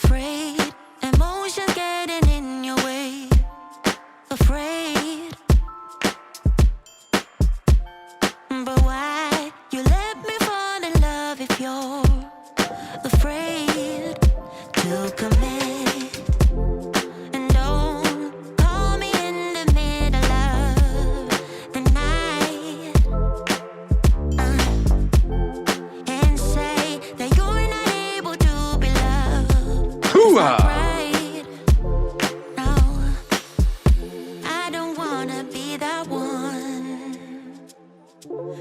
afraid, emotions getting in your way. Afraid, but why you let me fall in love if you're afraid to commit? And don't call me in the middle of the night and say that you're not able to be loved. It's not right. No, I don't wanna be that one.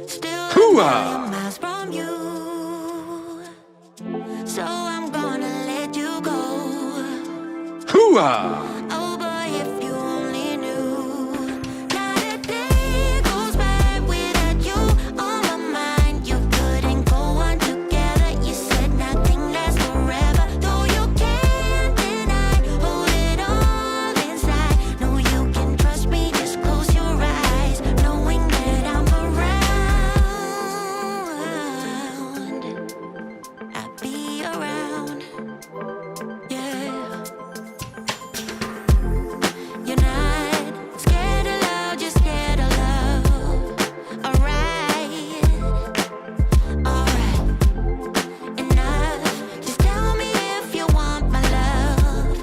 Still a million miles from you, so I'm gonna let you go. Oh boy, if you only knew. Not a day goes by without you on my mind. You couldn't go on together. You said nothing lasts forever, though you can't deny. Hold it all inside. No, you can trust me. Just close your eyes, knowing that I'm around. I'll be around. Yeah. You're not scared of love, just scared of love. Alright, alright, enough. Just tell me if you want my love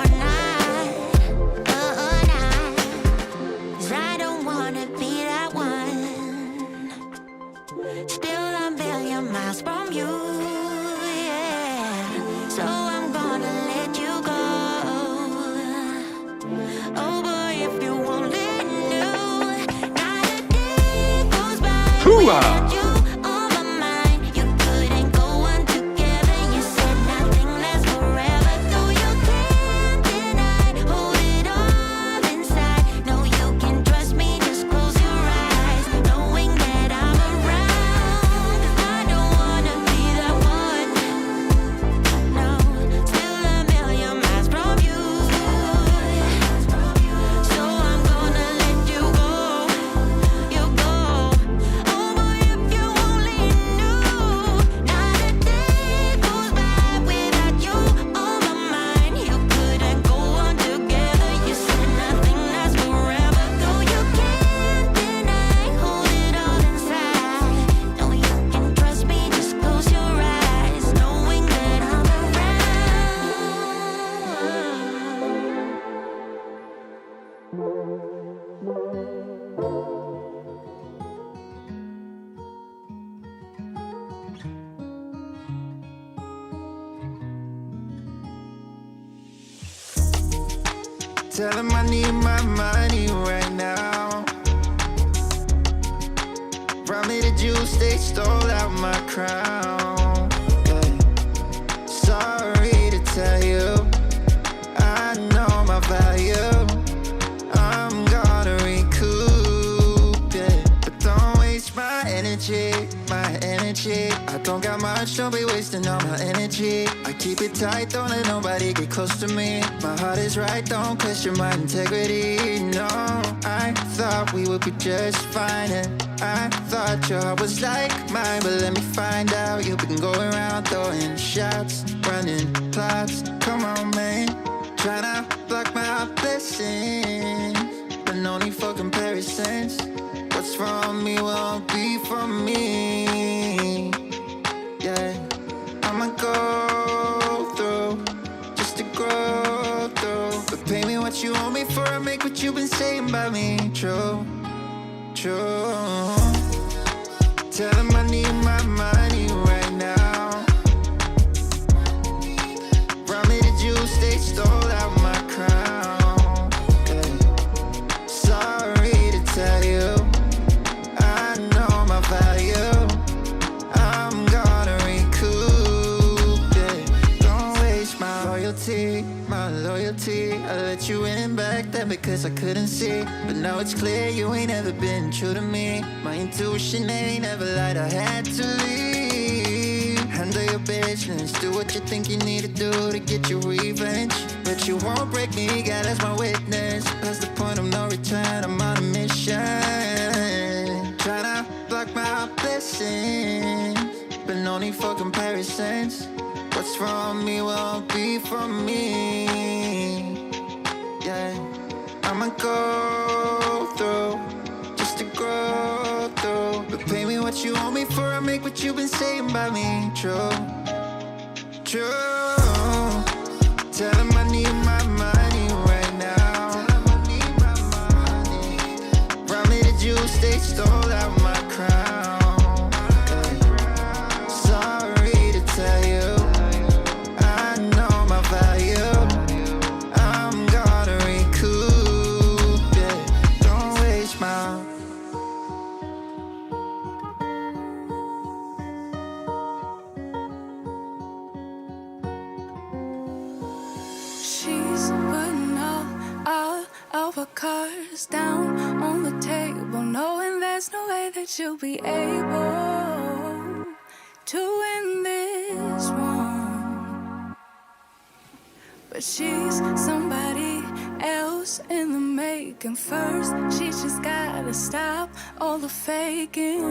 or not, or not. 'Cause I don't wanna be that one. Still a million miles from you, yeah. So I'm gonna let you go. Oh boy, if you only knew. Not a day goes by without you on my mind. You couldn't go on together. You said nothing lasts forever, though you can't deny. Hold it all inside. No, you can trust me. Just close your eyes, knowing that I'm around. 'Cause I don't wanna be that one. No, still a million miles from you. So I'm gonna let you go. You go. Oh boy, if you only knew. Not a day goes by without you on my mind. You couldn't go on together. You said nothing lasts forever, though you can't deny. Hold it all inside. No, you can trust me. Just close your eyes, knowing that I'm around. Tell him I need my money right now. Probably the juice they stole out my crown. Yeah. Sorry to tell you, I know my value. I'm gonna recoup, yeah. But don't waste my energy, my energy. I don't got much, don't be wasting all my energy. I keep it tight, don't let nobody get close to me. My heart is right, don't question my integrity. No, I thought we would be just fine, and I thought your heart was like mine. But let me find out, you've been going around throwing shots, running plots. Come on, man, tryna block my blessings, but no need for comparisons. What's from me won't be from me. Yeah, I'ma go through just to grow through. But pay me what you owe me for, I make what you've been saying about me true, true. Tell him I need my money right now. Brought me the juice they stole out my crown. Yeah. Sorry to tell you, I know my value. I'm gonna recoup, yeah. Don't waste my loyalty, my loyalty. I let you in back then because I couldn't see. But now it's clear you ain't ever been true to me. My intuition ain't ever lied, I had to leave. Handle your business, do what you think you need to do to get your revenge. But you won't break me, God as my witness. Past the point of no return, I'm on a mission. Tryna block my blessings, but no need for comparisons. What's from me won't be from me. Yeah, I'ma go through just to grow through. But pay me what you owe me for, I make what you've been saying about me true. True. Tell him I need my money right now. Round me the juice, they stole out my crown. Sorry to tell you, I know my value. I'm gonna recoup it. Don't waste my. She's putting all of her cards down on the table, knowing there's no way that you'll be able to win this one. But she's somebody else in the making. First, she just gotta stop all the faking,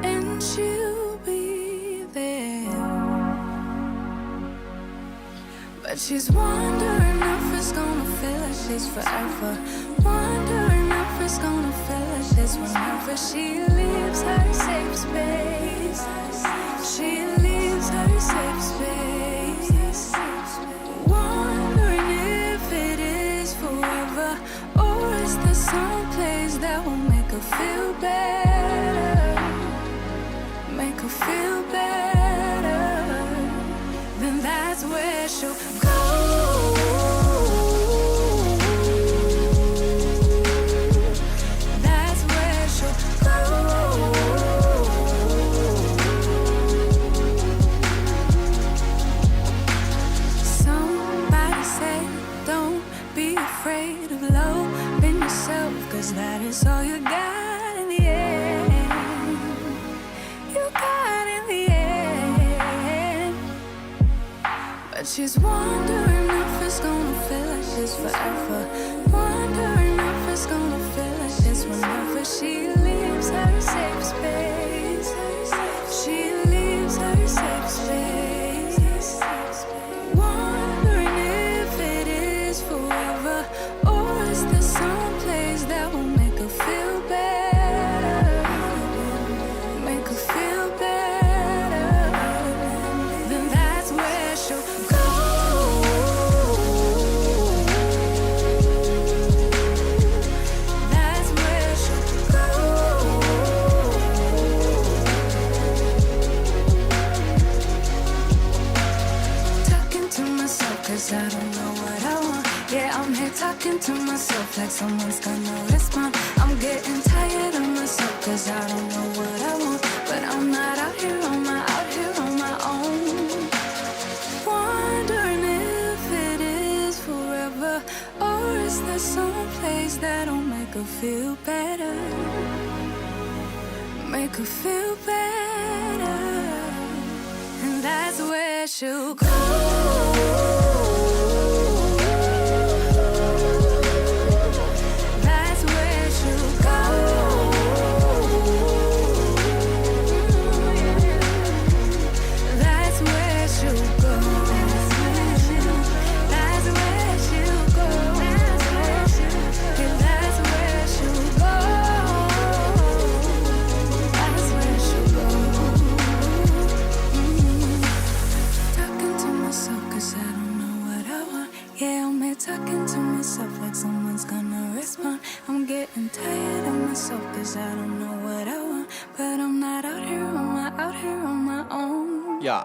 and she'll be there. But she's wondering if it's gonna feel like she's forever. Wondering if it's gonna feel like this whenever she leaves her safe space. She leaves her safe space. Wondering if it is forever, or is there some place that will make her feel better? Make her feel better. Then that's where she'll go. That's where she'll go. Somebody say, don't be afraid of loving yourself, 'cause that is all you got in the end. You got in the end. But she's wondering if it's gonna feel like she's forever. Wondering if it's gonna feel like this whenever she leaves her safe space. She leaves her safe space. Wondering if it is forever, or is there some place that will make her feel better? Make her feel better. Then that's where she'll go. That's where she'll go. Talking to myself 'cause I don't know what I want. Yeah, I'm here talking to myself like someone's gonna respond. I'm getting tired of myself 'cause I don't know what I want. But I'm not out here on my own. Wondering if it is forever, or is there some place that'll make her feel better? Make her feel better. And that's where she'll go. That's where she'll go. That's where she'll go. That's where she'll go. Yeah, that's where she'll go. That's where she'll go. Talking to myself 'cause I don't know what I want. Yeah, I'm here talking to myself like someone's gonna respond. I'm getting tired of myself 'cause I don't know what I want. But I'm not out here on my own. Yeah.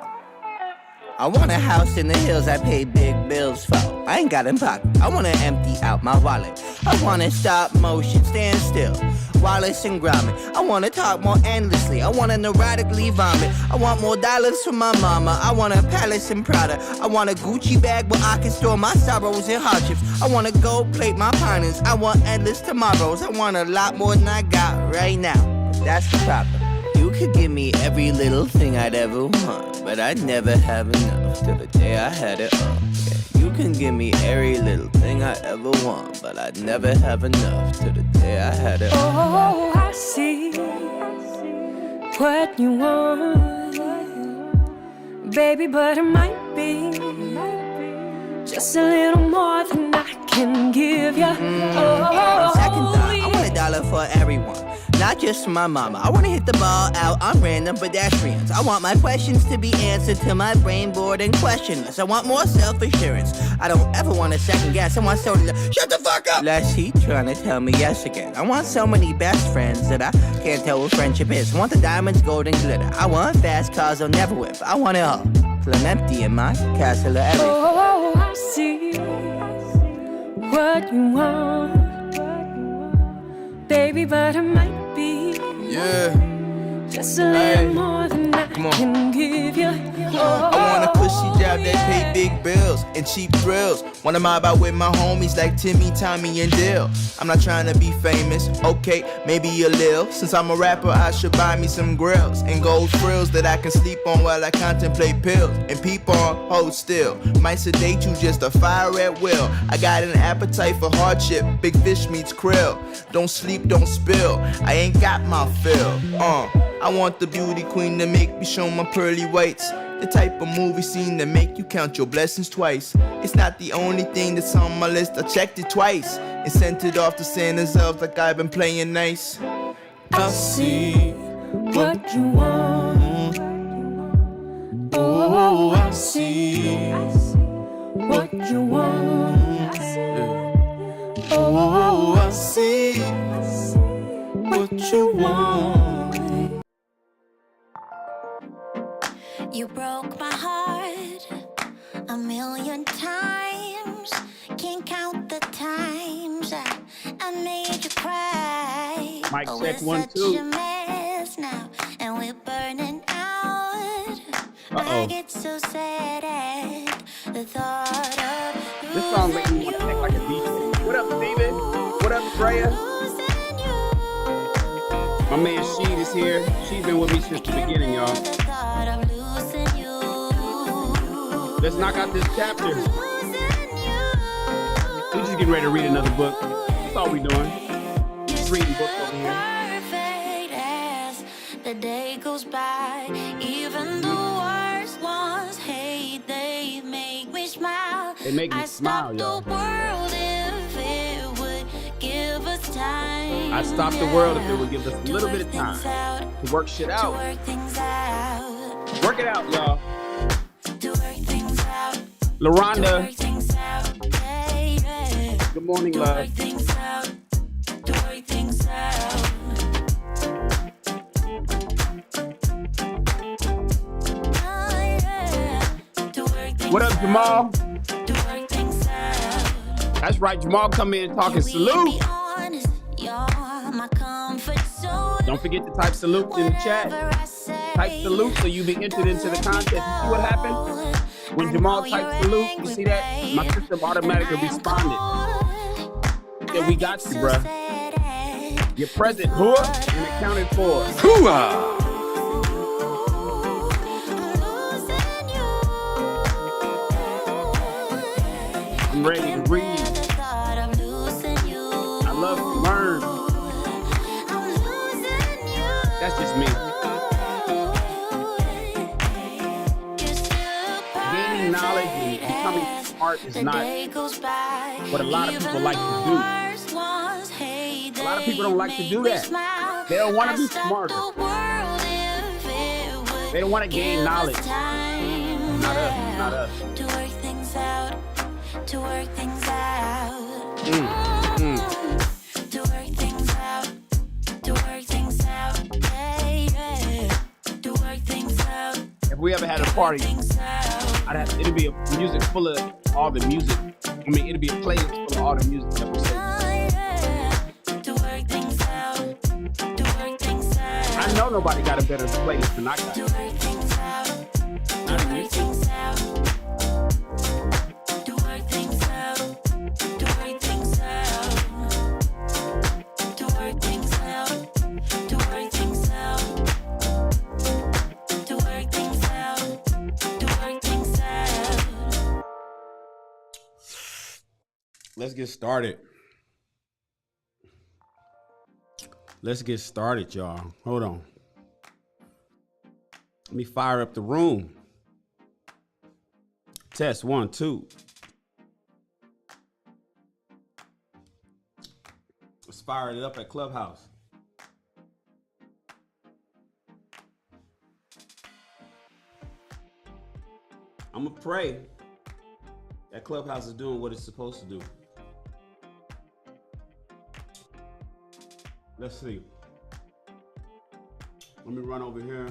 I want a house in the hills I pay big bills for. I ain't got in pocket. I wanna empty out my wallet. I wanna stop motion, stand still. Wallace and Gromit. I wanna talk more endlessly. I wanna neurotically vomit. I want more dollars from my mama. I want a palace in Prada. I want a Gucci bag where I can store my sorrows and hardships. I wanna gold plate my partners. I want endless tomorrows. I want a lot more than I got right now. That's the problem. You could give me every little thing I'd ever want, but I'd never have enough till the day I had it all. Yeah, you can give me every little thing I ever want, but I'd never have enough till the day I had it all. Oh, I see what you want. baby, but it might be just a little more than I can give you. On second thought, I want $1 for everyone, not just for my mama. I want to hit the ball out on random pedestrians. I want my questions to be answered till my brain bored and questionless. I want more self-assurance. I don't ever want to second guess. I want someone to shut the fuck up. Less heat trying to tell me yes again. I want so many best friends that I can't tell what friendship is. I want the diamonds, gold, and glitter. I want fast cars I'll never whip. I want it all till I'm empty in my castle of everything. Oh, I see what you want, baby, but it might be just a little more than I can give you. I want a cushy job that pay big bills and cheap thrills. Wanna mob out with my homies like Timmy, Tommy, and Dill. I'm not trying to be famous, okay, maybe a lil. Since I'm a rapper, I should buy me some grills and gold frills that I can sleep on while I contemplate pills and peep on, hold still. Might sedate you, just a fire at will. I got an appetite for hardship, big fish meets krill. Don't sleep, don't spill, I ain't got my fill. I want the beauty queen to make me show my pearly whites. The type of movie scene that make you count your blessings twice. It's not the only thing that's on my list, I checked it twice and sent it off to Santa's elves like I've been playing nice. I see what you want. Oh, I see what you want. Oh, I see what you want. You broke my heart 1,000,000 times. Can't count the times I made you cry. Mic Oh, check, we're 1, such 2. a mess now, and we're burning out. I get so sad at the thought of This song makes me want to act like a DJ. What up, Steven? What up, Freya? losing you. My man Sheed is here. She's been with me since the beginning, y'all. The thought of losing you. Let's knock out this chapter. Losing you. We just getting ready to read another book. That's all we doing. Just reading books over here. Perfect as the day goes by. Even the worst ones hate, they make me smile. They make me I smile, stopped y'all. the world if it would give us time. I'd stop the world if it would give us a To little work bit of time things out, to work shit to out. work things out, Work it out, y'all. to work things out, to LaRonda, work things out, baby. good morning, To love. work things out, to work things out. Oh, yeah. To work things What up, Jamal? out, to work things out. That's right, Jamal come in talking Can we salute. be honest? You're my comfort zone. Don't forget to type salute in the chat. Whatever I say, Type salute so you be entered into the contest. You see what happened? When Jamal typed salute, you see that? My system automatically responded. Said, we got you, bruh. You're present, whoa, and accounted for. I'm ready to read. I love to learn. That's just me. Gaining knowledge and becoming smart is not what a lot of people like to do. A lot of people don't like to do that. They don't want to be smarter. They don't want to gain knowledge. Not us, not us. To work things out, to work things out. To work things out, to work things out. Yeah. To work things out, If we ever had a party, things out. it'd be a music full of all the music. I mean, it'd be a playlist full of all the music that we say. To work things out, to work things out. I know nobody got a better playlist than I got. To work things out, to Not work me. things out. To work things out, to work things out. To work things out, to work things out. To work things out, to work things out. Let's get started. Let's get started, y'all. Hold on. Let me fire up the room. Test 1, 2. Let's fire it up at Clubhouse. I'm gonna pray that Clubhouse is doing what it's supposed to do. Let's see. Let me run over here.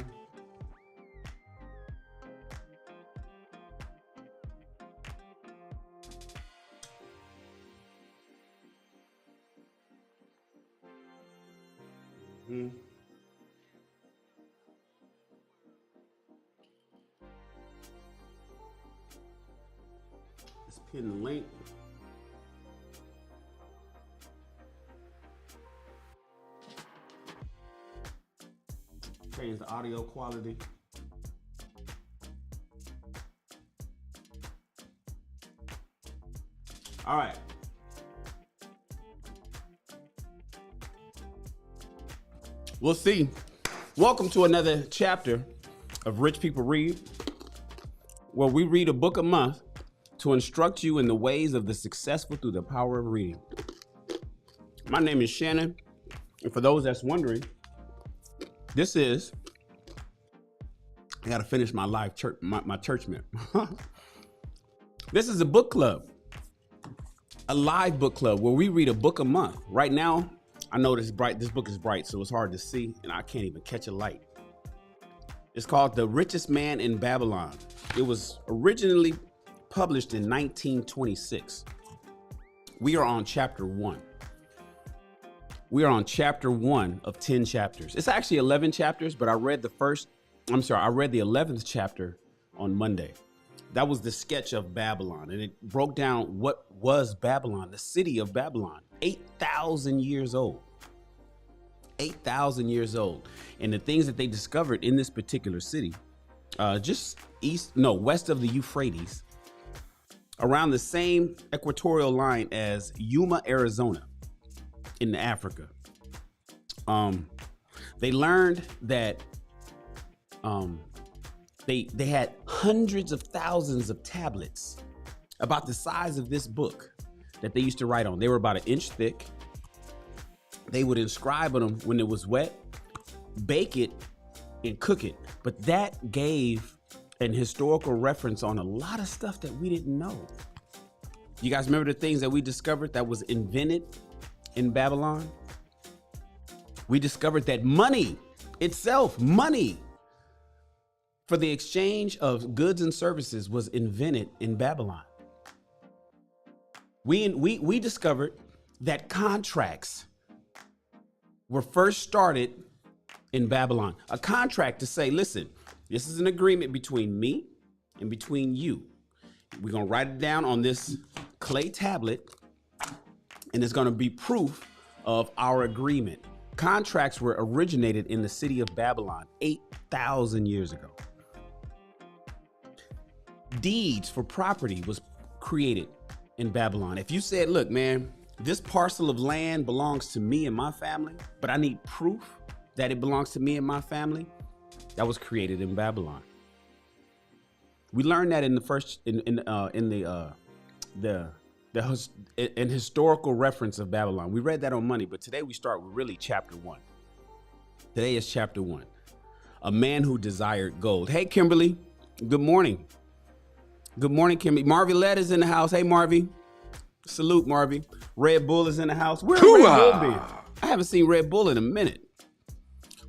Let's pin the link. Change the audio quality. All right. We'll see. Welcome to another chapter of Rich People Read, where we read a book a month to instruct you in the ways of the successful through the power of reading. My name is Shannon, and for those that's wondering, this is, I gotta finish my live church, my church myth. This is a book club, a live book club where we read a book a month. Right now, I know this book is bright, so it's hard to see, and I can't even catch a light. It's called The Richest Man in Babylon. It was originally published in 1926. We are on chapter 1. We are on chapter 1 of 10 chapters. It's actually 11 chapters, but I read the 11th chapter on Monday. That was the sketch of Babylon, and it broke down what was Babylon, the city of Babylon, 8,000 years old. 8,000 years old. And the things that they discovered in this particular city, just west of the Euphrates, around the same equatorial line as Yuma, Arizona, in Africa. They learned that they had hundreds of thousands of tablets about the size of this book that they used to write on. They were about 1 inch thick. They would inscribe on them when it was wet, bake it, and cook it. But that gave an historical reference on a lot of stuff that we didn't know. You guys remember the things that we discovered that was invented in Babylon? We discovered that money itself, money for the exchange of goods and services, was invented in Babylon. We discovered that contracts were first started in Babylon. A contract to say, listen, this is an agreement between me and between you. We're going to write it down on this clay tablet, and it's going to be proof of our agreement. Contracts were originated in the city of Babylon 8,000 years ago. Deeds for property was created in Babylon. If you said, look, man, this parcel of land belongs to me and my family, but I need proof that it belongs to me and my family, that was created in Babylon. We learned that in the first in historical reference of Babylon. We read that on Monday, but today we start with really chapter 1. Today is chapter 1. A man who desired gold. Hey, Kimberly. Good morning. Good morning, Kimberly. Marvy is in the house. Hey, Marvy. Salute, Marvy. Red Bull is in the house. Where's Red Bull been? I haven't seen Red Bull in a minute.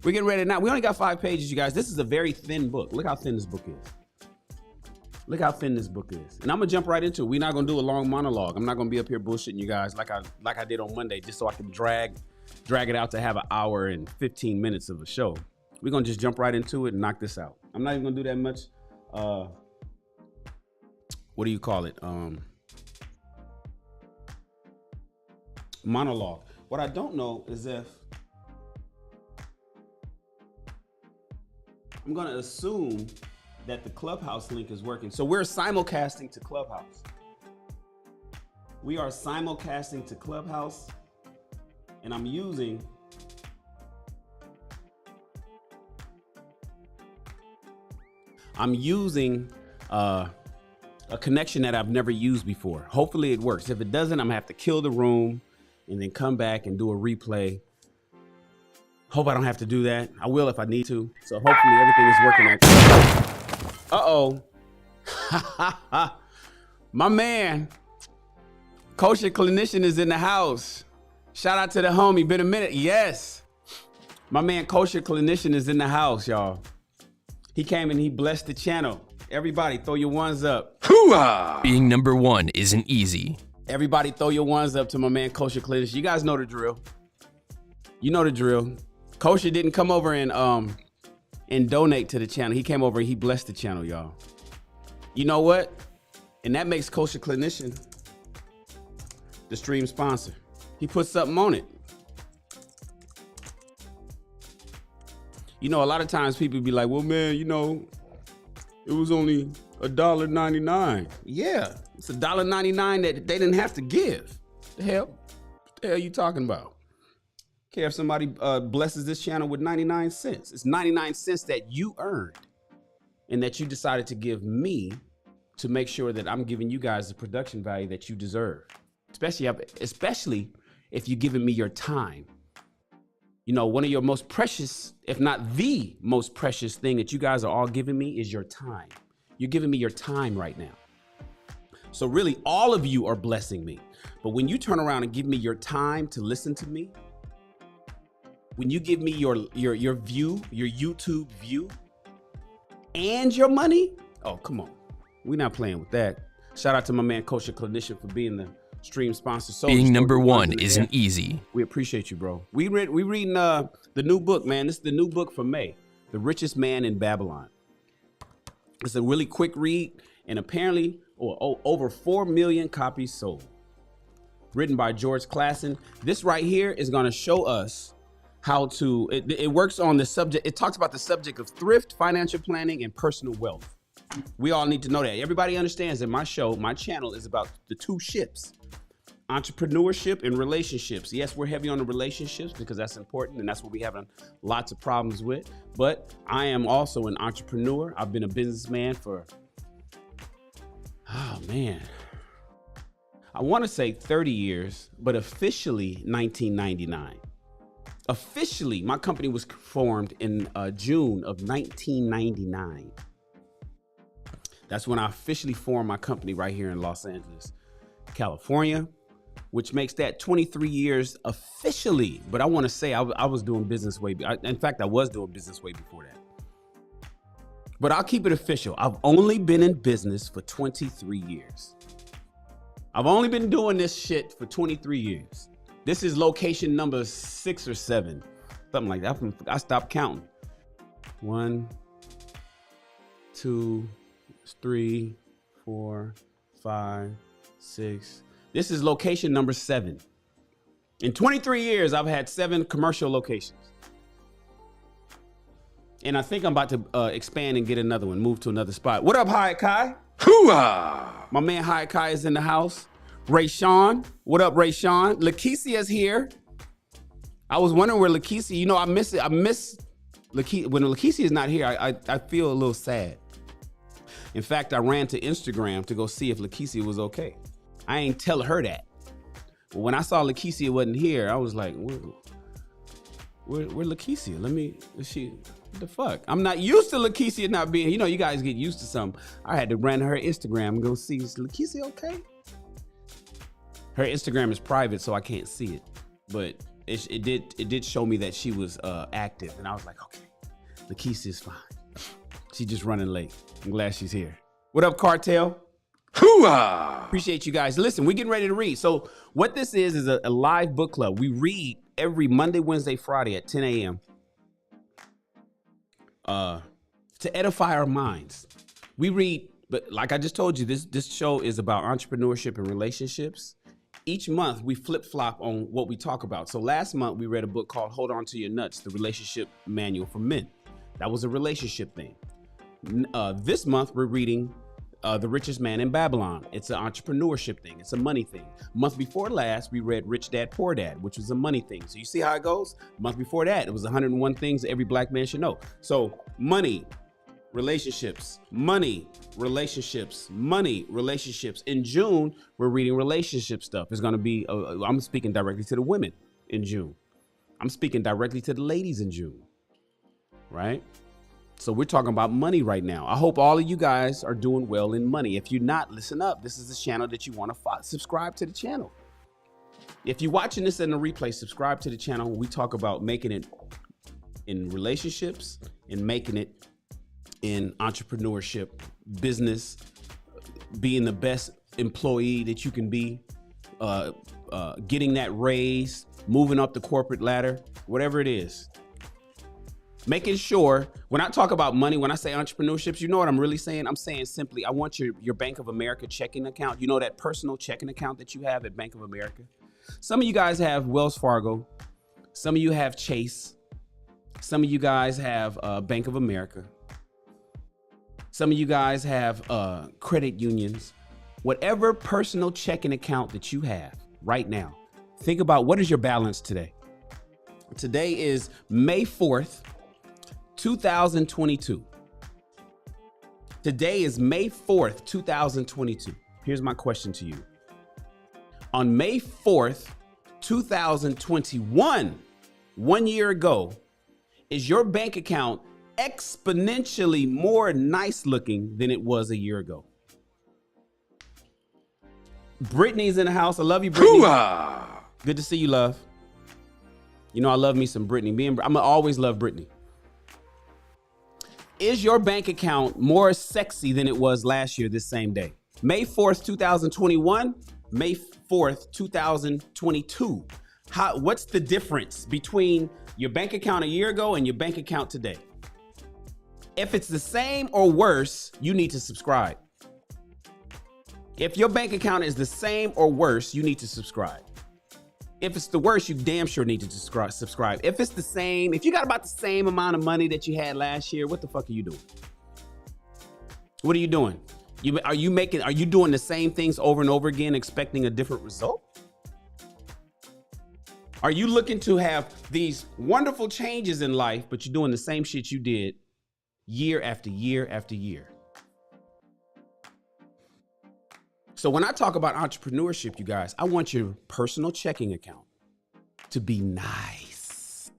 We're getting ready now. We only got 5 pages, you guys. This is a very thin book. Look how thin this book is. Look how thin this book is. And I'm gonna jump right into it. We're not gonna do a long monologue. I'm not gonna be up here bullshitting you guys like I did on Monday, just so I can drag it out to have an hour and 15 minutes of a show. We're gonna just jump right into it and knock this out. I'm not even gonna do that much. What do you call it? Monologue. What I don't know is if I'm gonna assume that the Clubhouse link is working. So we're simulcasting to Clubhouse. We are simulcasting to Clubhouse, and I'm using a connection that I've never used before. Hopefully it works. If it doesn't, I'm gonna have to kill the room and then come back and do a replay. Hope I don't have to do that. I will if I need to. So hopefully everything is working out. Uh-oh. My man, Kosher Clinician is in the house. Shout out to the homie. Been a minute. Yes. My man, Kosher Clinician is in the house, y'all. He came and he blessed the channel. Everybody throw your ones up. Hooah! Being number one isn't easy. Everybody throw your ones up to my man, Kosher Clinician. You guys know the drill. You know the drill. Kosher didn't come over and donate to the channel. He came over and he blessed the channel, y'all. You know what? And that makes Kosher Clinician the stream sponsor. He put something on it. You know, a lot of times people be like, well, man, you know, it was only $1.99. Yeah, it's $1.99 that they didn't have to give. The hell? What the hell are you talking about? Care if somebody blesses this channel with 99 cents. It's 99 cents that you earned and that you decided to give me to make sure that I'm giving you guys the production value that you deserve. Especially if you're giving me your time. You know, one of your most precious, if not the most precious thing that you guys are all giving me is your time. You're giving me your time right now. So really, all of you are blessing me. But when you turn around and give me your time to listen to me, when you give me your view, your YouTube view, and your money, oh, come on. We're not playing with that. Shout out to my man, Kosher Clinician, for being the stream sponsor. Being number one isn't easy. We appreciate you, bro. We reading the new book, man. This is the new book for May, The Richest Man in Babylon. It's a really quick read, and apparently over 4 million copies sold. Written by George Clason. This right here is going to show us how to, it works on the subject. It talks about the subject of thrift, financial planning, and personal wealth. We all need to know that. Everybody understands that my channel is about the two ships. Entrepreneurship and relationships. Yes, we're heavy on the relationships because that's important and that's what we have lots of problems with. But I am also an entrepreneur. I've been a businessman for, oh man, I want to say 30 years, but officially 1999. Officially, my company was formed in June of 1999. That's when I officially formed my company right here in Los Angeles, California, which makes that 23 years officially. But I want to say I was doing business in fact, I was doing business way before that. But I'll keep it official. I've only been in business for 23 years. I've only been doing this shit for 23 years. This is location number 6 or 7, something like that. I stopped counting. 1, 2, 3, 4, 5, 6. This is location number 7. In 23 years, I've had 7 commercial locations. And I think I'm about to expand and get another one, move to another spot. What up, Hi Kai? Hooah! My man Hi Kai is in the house. Ray Sean. What up, Ray Sean? Lakeisia's here. I was wondering where Lakeisia, you know, I miss Lakeisia. When Lakeisia is not here, I feel a little sad. In fact, I ran to Instagram to go see if Lakeisia was okay. I ain't tell her that. But when I saw Lakeisia wasn't here, I was like, where Lakeisia? What the fuck? I'm not used to Lakeisia not being, you know, you guys get used to something. I had to run to her Instagram and go see, is Lakeisia okay? Her Instagram is private, so I can't see it. But it did show me that she was active. And I was like, okay, Lakeisia is fine. She's just running late. I'm glad she's here. What up, Cartel? Hooah! Appreciate you guys. Listen, we're getting ready to read. So what this is a live book club. We read every Monday, Wednesday, Friday at 10 a.m. To edify our minds. We read, but like I just told you, this show is about entrepreneurship and relationships. Each month we flip-flop on what we talk about. So last month we read a book called Hold On to Your Nuts, the relationship manual for men. That was a relationship thing. This month we're reading The Richest Man in Babylon. It's an entrepreneurship thing. It's a money thing. Month before last, we read Rich Dad, Poor Dad, which was a money thing. So you see how it goes? Month before that, it was 101 things every black man should know. So money, relationships, money, relationships, money, relationships. In June, we're reading relationship stuff. It's going to be, I'm speaking directly to the women in June. I'm speaking directly to the ladies in June, right? So we're talking about money right now. I hope all of you guys are doing well in money. If you're not, listen up. This is the channel that you want to subscribe to the channel. If you're watching this in the replay, subscribe to the channel. We talk about making it in relationships and making it in entrepreneurship, business, being the best employee that you can be, getting that raise, moving up the corporate ladder, whatever it is. Making sure, when I talk about money, when I say entrepreneurships, you know what I'm really saying? I'm saying simply, I want your Bank of America checking account. You know that personal checking account that you have at Bank of America? Some of you guys have Wells Fargo. Some of you have Chase. Some of you guys have Bank of America. Some of you guys have credit unions. Whatever personal checking account that you have right now, think about what is your balance today. Today is May 4th, 2022. Today is May 4th, 2022. Here's my question to you. On May 4th, 2021, 1 year ago, is your bank account exponentially more nice looking than it was a year ago? Brittany's in the house. I love you, Brittany. Hoo-ah! Good to see you, love. You know I love me some Brittany. I'm gonna always love Brittany. Is your bank account more sexy than it was last year this same day? May 4th, 2021, May 4th, 2022. What's the difference between your bank account a year ago and your bank account today? If it's the same or worse, you need to subscribe. If your bank account is the same or worse, you need to subscribe. If it's the worst, you damn sure need to subscribe. If it's the same, if you got about the same amount of money that you had last year, what the fuck are you doing? What are you doing? Are you doing the same things over and over again, expecting a different result? Are you looking to have these wonderful changes in life, but you're doing the same shit you did year after year after year? So when I talk about entrepreneurship, you guys, I want your personal checking account to be nice.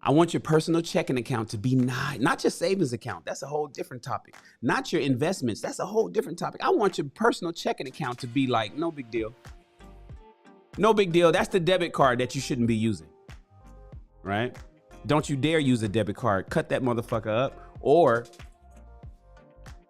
I want your personal checking account to be nice, not your savings account. That's a whole different topic. Not your investments. That's a whole different topic. I want your personal checking account to be like, no big deal. No big deal. That's the debit card that you shouldn't be using, right? Don't you dare use a debit card. Cut that motherfucker up or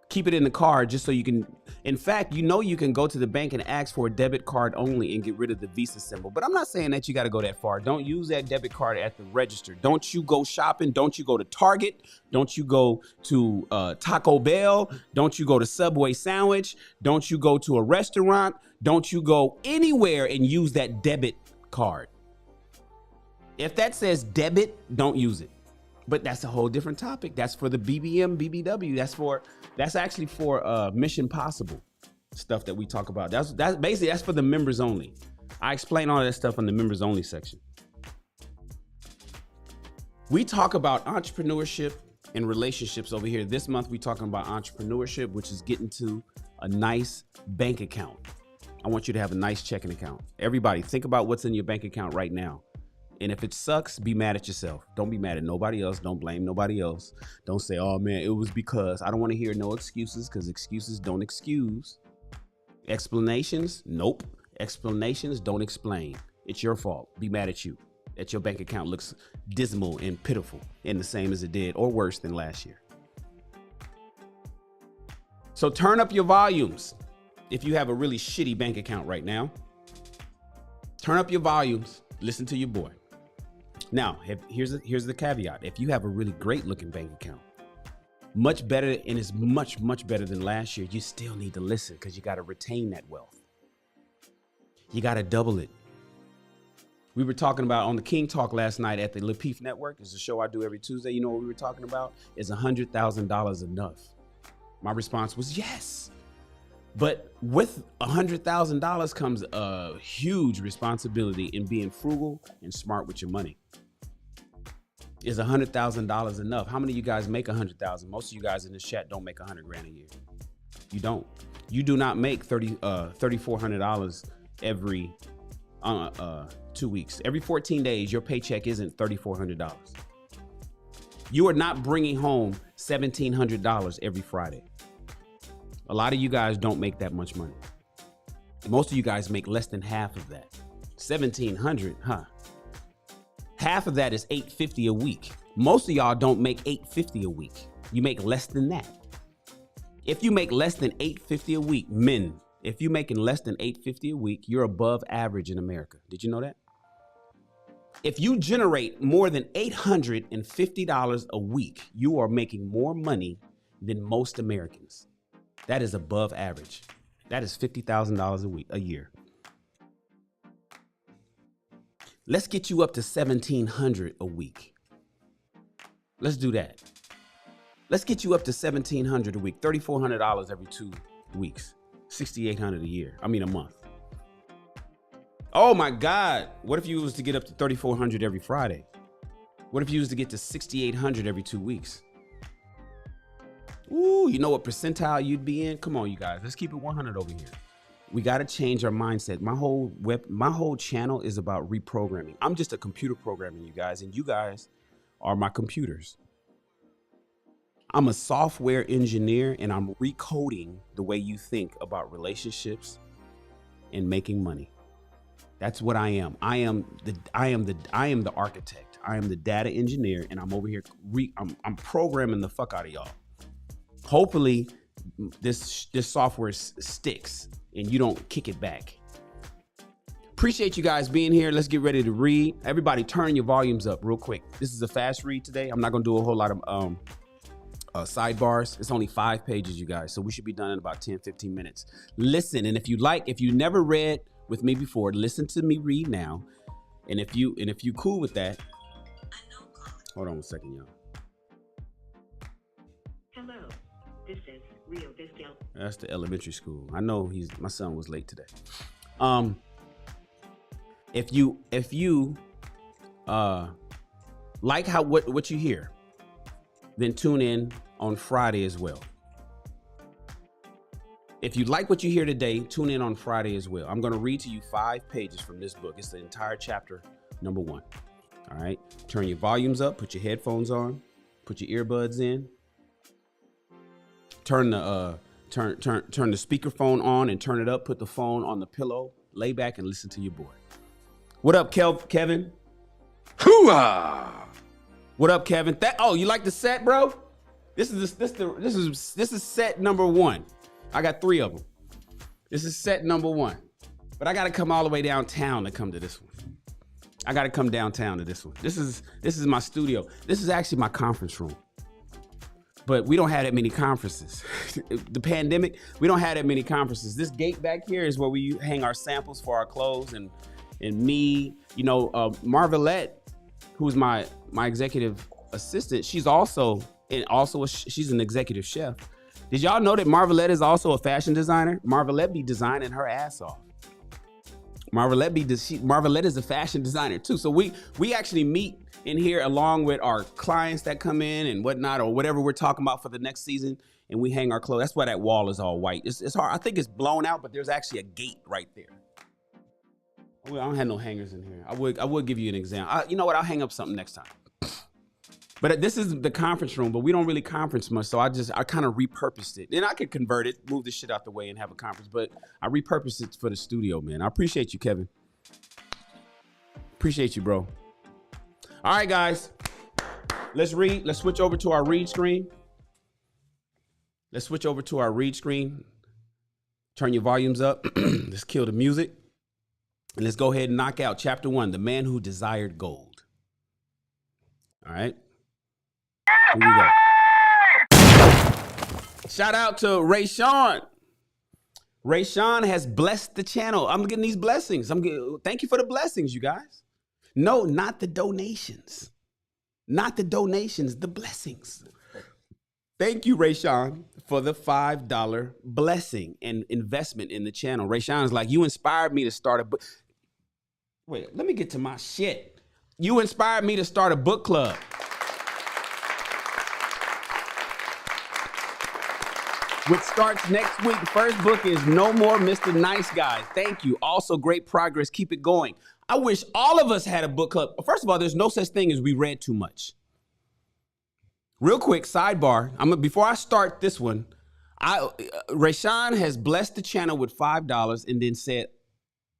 keep it in the car just so you can. In fact, you can go to the bank and ask for a debit card only and get rid of the Visa symbol. But I'm not saying that you got to go that far. Don't use that debit card at the register. Don't you go shopping. Don't you go to Target. Don't you go to Taco Bell. Don't you go to Subway Sandwich. Don't you go to a restaurant. Don't you go anywhere and use that debit card. If that says debit, don't use it. But that's a whole different topic. That's for the BBM, BBW. That's actually for Mission Possible stuff that we talk about. That's basically, that's for the members only. I explain all that stuff in the members only section. We talk about entrepreneurship and relationships over here. This month, we're talking about entrepreneurship, which is getting to a nice bank account. I want you to have a nice checking account. Everybody, think about what's in your bank account right now. And if it sucks, be mad at yourself. Don't be mad at nobody else. Don't blame nobody else. Don't say, oh man, it was because. I don't want to hear no excuses, because excuses don't excuse. Explanations, nope. Explanations don't explain. It's your fault. Be mad at you. That your bank account looks dismal and pitiful and the same as it did or worse than last year. So turn up your volumes. If you have a really shitty bank account right now, turn up your volumes. Listen to your boy. Now, here's the caveat. If you have a really great looking bank account, much better, and it's much, much better than last year, you still need to listen because you got to retain that wealth. You got to double it. We were talking about on the King Talk last night at the Lapeef Network. It's a show I do every Tuesday. You know what we were talking about? Is $100,000 enough? My response was yes. But with $100,000 comes a huge responsibility in being frugal and smart with your money. Is $100,000 enough? How many of you guys make 100,000? Most of you guys in this chat don't make 100 grand a year. You don't. You do not make $3,400 every 2 weeks. Every 14 days, your paycheck isn't $3,400. You are not bringing home $1,700 every Friday. A lot of you guys don't make that much money. Most of you guys make less than half of that. 1,700, huh? Half of that is $850 a week. Most of y'all don't make $850 a week. You make less than that. If you make less than $850 a week, men, if you're making less than $850 a week, you're above average in America. Did you know that? If you generate more than $850 a week, you are making more money than most Americans. That is above average. That is $50,000 a year. Let's get you up to $1,700 a week. Let's do that. Let's get you up to $1,700 a week, $3,400 every 2 weeks, $6,800 a year. I mean, a month. Oh my God. What if you was to get up to $3,400 every Friday? What if you was to get to $6,800 every 2 weeks? Ooh, you know what percentile you'd be in? Come on, you guys. Let's keep it 100 over here. We got to change our mindset. My whole channel is about reprogramming. I'm just a computer programming, you guys, and you guys are my computers. I'm a software engineer, and I'm recoding the way you think about relationships and making money. That's what I am. I am the architect. I am the data engineer, and I'm over here. I'm programming the fuck out of y'all. Hopefully, this software sticks and you don't kick it back. Appreciate you guys being here. Let's get ready to read. Everybody, turn your volumes up real quick. This is a fast read today. I'm not gonna do a whole lot of sidebars. It's only 5 pages, you guys, so we should be done in about 10-15 minutes. Listen, and if you never read with me before, listen to me read now. And if you cool with that, hold on a second, y'all. Hello, this is Rio Vista. That's the elementary school. I know my son was late today. If you like what you hear, then tune in on Friday as well. If you like what you hear today, tune in on Friday as well. I'm going to read to you 5 pages from this book. It's the entire chapter number 1. All right. Turn your volumes up, put your headphones on, put your earbuds in. Turn the speakerphone on and turn it up. Put the phone on the pillow. Lay back and listen to your boy. What up, Kevin? Hoo-ah! What up, Kevin? You like the set, bro? This is set number 1. I got 3 of them. This is set number 1. But I got to come all the way downtown to come to this one. I got to come downtown to this one. This is my studio. This is actually my conference room. But we don't have that many conferences. The pandemic, we don't have that many conferences. This gate back here is where we hang our samples for our clothes, and me, Marvelette, who's my executive assistant, she's she's an executive chef. Did y'all know that Marvelette is also a fashion designer? Marvelette be designing her ass off. Marvelette is a fashion designer too. So we actually meet in here along with our clients that come in and whatnot, or whatever we're talking about for the next season, and we hang our clothes. That's why that wall is all white. It's hard. I think it's blown out, but there's actually a gate right there. Well, I don't have no hangers in here. I would give you an example. You know what? I'll hang up something next time. But this is the conference room, but we don't really conference much, so I kind of repurposed it. And I could convert it, move this shit out the way and have a conference, but I repurposed it for the studio, man. I appreciate you, Kevin. Appreciate you, bro. All right, guys. Let's read. Let's switch over to our read screen. Turn your volumes up. Let's kill the music. And let's go ahead and knock out chapter 1, The Man Who Desired Gold. All right. Here we go. Shout out to Rayshawn. Rayshawn has blessed the channel. I'm getting these blessings. Thank you for the blessings, you guys. No, not the donations. Not the donations, the blessings. Thank you, Rayshawn, for the $5 blessing and investment in the channel. Rayshawn is like, you inspired me to start a book. Wait, let me get to my shit. You inspired me to start a book club. which starts next week. The first book is No More Mr. Nice Guys. Thank you. Also, great progress. Keep it going. I wish all of us had a book club. First of all, there's no such thing as we read too much. Real quick, sidebar. Before I start this one, Rayshawn has blessed the channel with $5 and then said,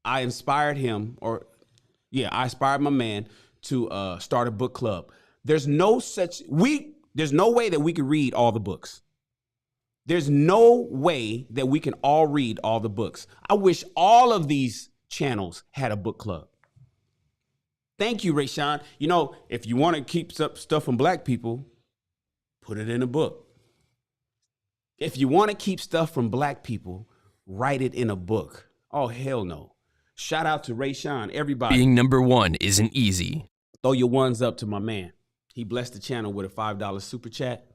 I inspired him, I inspired my man to start a book club. There's no way that we can read all the books. There's no way that we can all read all the books. I wish all of these channels had a book club. Thank you, Rayshawn. You know, if you want to keep stuff from black people, put it in a book. If you want to keep stuff from black people, write it in a book. Oh, hell no. Shout out to Rayshawn, everybody. Being number one isn't easy. Throw your ones up to my man. He blessed the channel with a $5 super chat.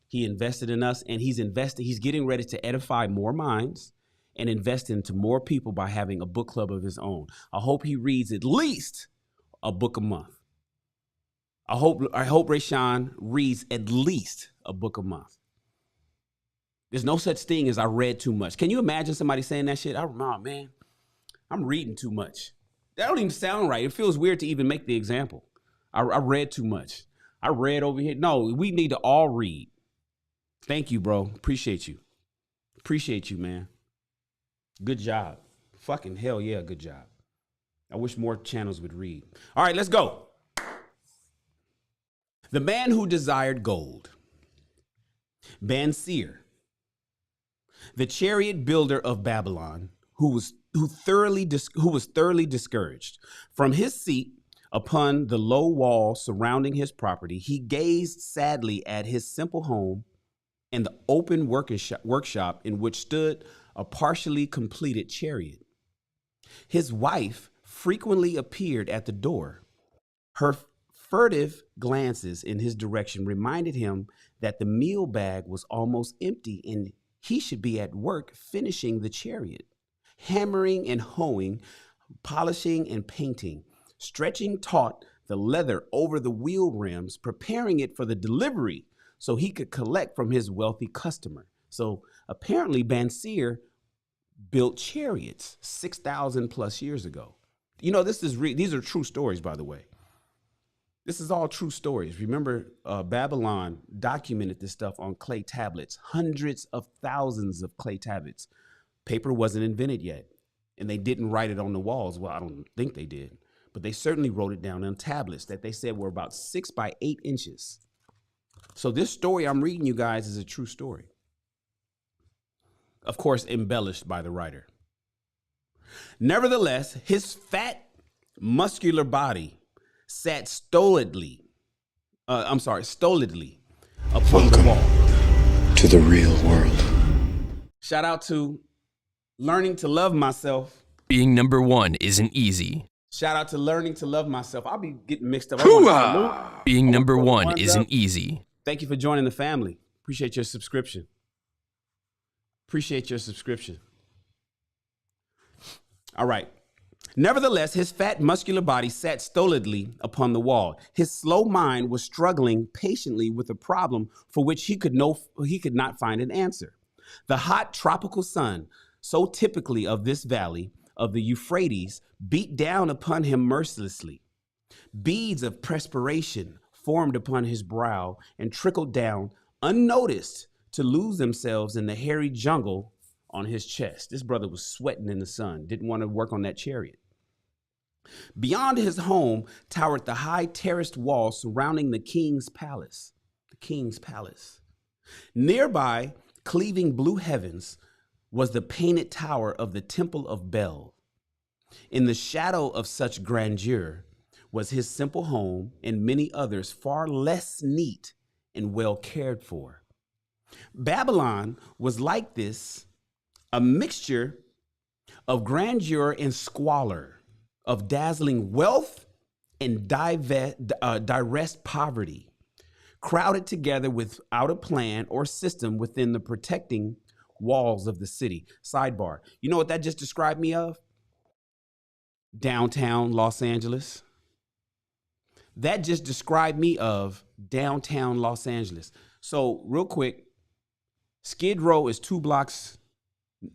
He invested in us, and he's getting ready to edify more minds and invest into more people by having a book club of his own. I hope he reads at least a book a month. I hope Rayshawn reads at least a book a month. There's no such thing as I read too much. Can you imagine somebody saying that shit? Man, I'm reading too much. That don't even sound right. It feels weird to even make the example. I read too much. I read over here. No, we need to all read. Thank you, bro. Appreciate you. Appreciate you, man. Good job. Fucking hell yeah, good job. I wish more channels would read. All right, let's go. The man who desired gold. Banseer, the chariot builder of Babylon, who was thoroughly discouraged. From his seat upon the low wall surrounding his property, he gazed sadly at his simple home and the open workshop in which stood a partially completed chariot. His wife frequently appeared at the door. Her furtive glances in his direction reminded him that the meal bag was almost empty and he should be at work finishing the chariot, hammering and hoeing, polishing and painting, stretching taut the leather over the wheel rims, preparing it for the delivery so he could collect from his wealthy customer. So apparently Banseer built chariots 6,000 plus years ago. You know, these are true stories, by the way. This is all true stories. Remember, Babylon documented this stuff on clay tablets, hundreds of thousands of clay tablets. Paper wasn't invented yet, and they didn't write it on the walls. Well, I don't think they did, but they certainly wrote it down on tablets that they said were about 6 by 8 inches. So this story I'm reading you guys is a true story. Of course, embellished by the writer. Nevertheless, his fat, muscular body sat stolidly upon the wall. To the real world. Shout out to learning to love myself. Being number one isn't easy. Shout out to learning to love myself. I'll be getting mixed up. Being number one isn't easy. Thank you for joining the family. Appreciate your subscription. All right. Nevertheless, his fat, muscular body sat stolidly upon the wall. His slow mind was struggling patiently with a problem for which he could not find an answer. The hot tropical sun, so typically of this valley of the Euphrates, beat down upon him mercilessly. Beads of perspiration formed upon his brow and trickled down unnoticed to lose themselves in the hairy jungle on his chest. This brother was sweating in the sun, didn't want to work on that chariot. Beyond his home towered the high terraced wall surrounding the king's palace. Nearby, cleaving blue heavens, was the painted tower of the Temple of Bel. In the shadow of such grandeur was his simple home and many others far less neat and well cared for. Babylon was like this, a mixture of grandeur and squalor, of dazzling wealth and direst poverty, crowded together without a plan or system within the protecting walls of the city. Sidebar, you know what that just described me of? Downtown Los Angeles. That just described me of downtown Los Angeles. So real quick, Skid Row is 2 blocks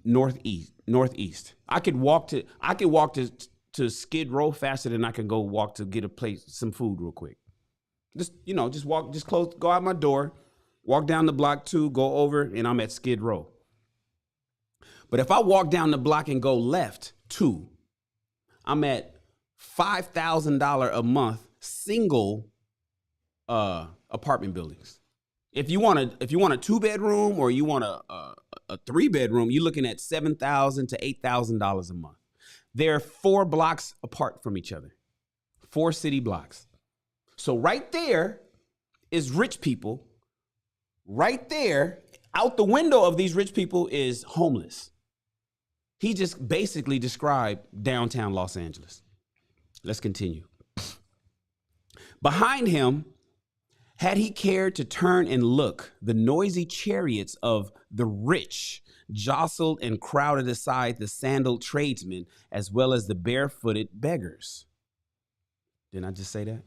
northeast. I could walk to Skid Row faster than I can go walk to get some food real quick. Go out my door, walk down the block 2, go over, and I'm at Skid Row. But if I walk down the block and go left 2, I'm at $5,000 a month single apartment buildings. If you want a 2-bedroom or you want a 3-bedroom, you're looking at $7,000 to $8,000 a month. They're 4 blocks apart from each other, 4 city blocks. So right there is rich people. Right there, out the window of these rich people is homeless. He just basically described downtown Los Angeles. Let's continue. Behind him, had he cared to turn and look, the noisy chariots of the rich jostled and crowded aside the sandaled tradesmen as well as the barefooted beggars. Didn't I just say that?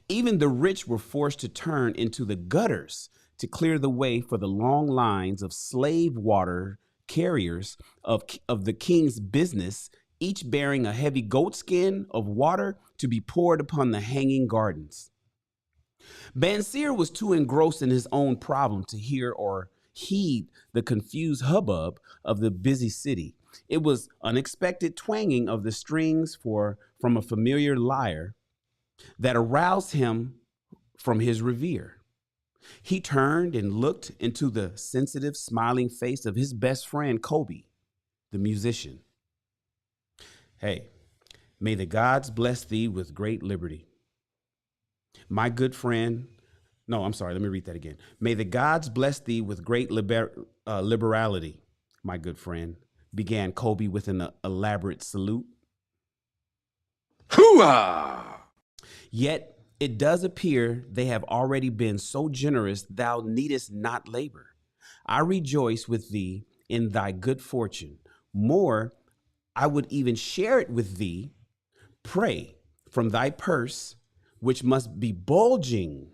Even the rich were forced to turn into the gutters to clear the way for the long lines of slave water carriers of the king's business, each bearing a heavy goatskin of water to be poured upon the hanging gardens. Bansir was too engrossed in his own problem to hear or heed the confused hubbub of the busy city. It was unexpected twanging of the strings from a familiar lyre that aroused him from his reverie. He turned and looked into the sensitive, smiling face of his best friend, Kobe, the musician. Hey, may the gods bless thee with great liberty. My good friend, no, I'm sorry, let me read that again. May the gods bless thee with great liberality, my good friend, began Kobe with an elaborate salute. Hoo-ah! Yet it does appear they have already been so generous thou needest not labor. I rejoice with thee in thy good fortune. More, I would even share it with thee. Pray from thy purse, which must be bulging,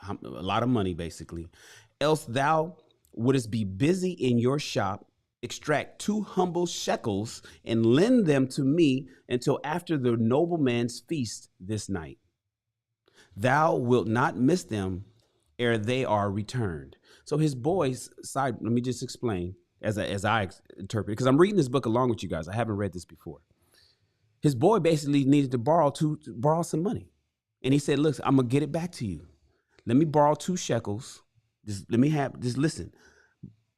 a lot of money basically, else thou wouldest be busy in your shop, extract 2 humble shekels and lend them to me until after the nobleman's feast this night. Thou wilt not miss them ere they are returned. So his boy's side, let me just explain as I interpret it, because I'm reading this book along with you guys. I haven't read this before. His boy basically needed to borrow some money. And he said, look, I'm going to get it back to you. Let me borrow 2 shekels. Just listen.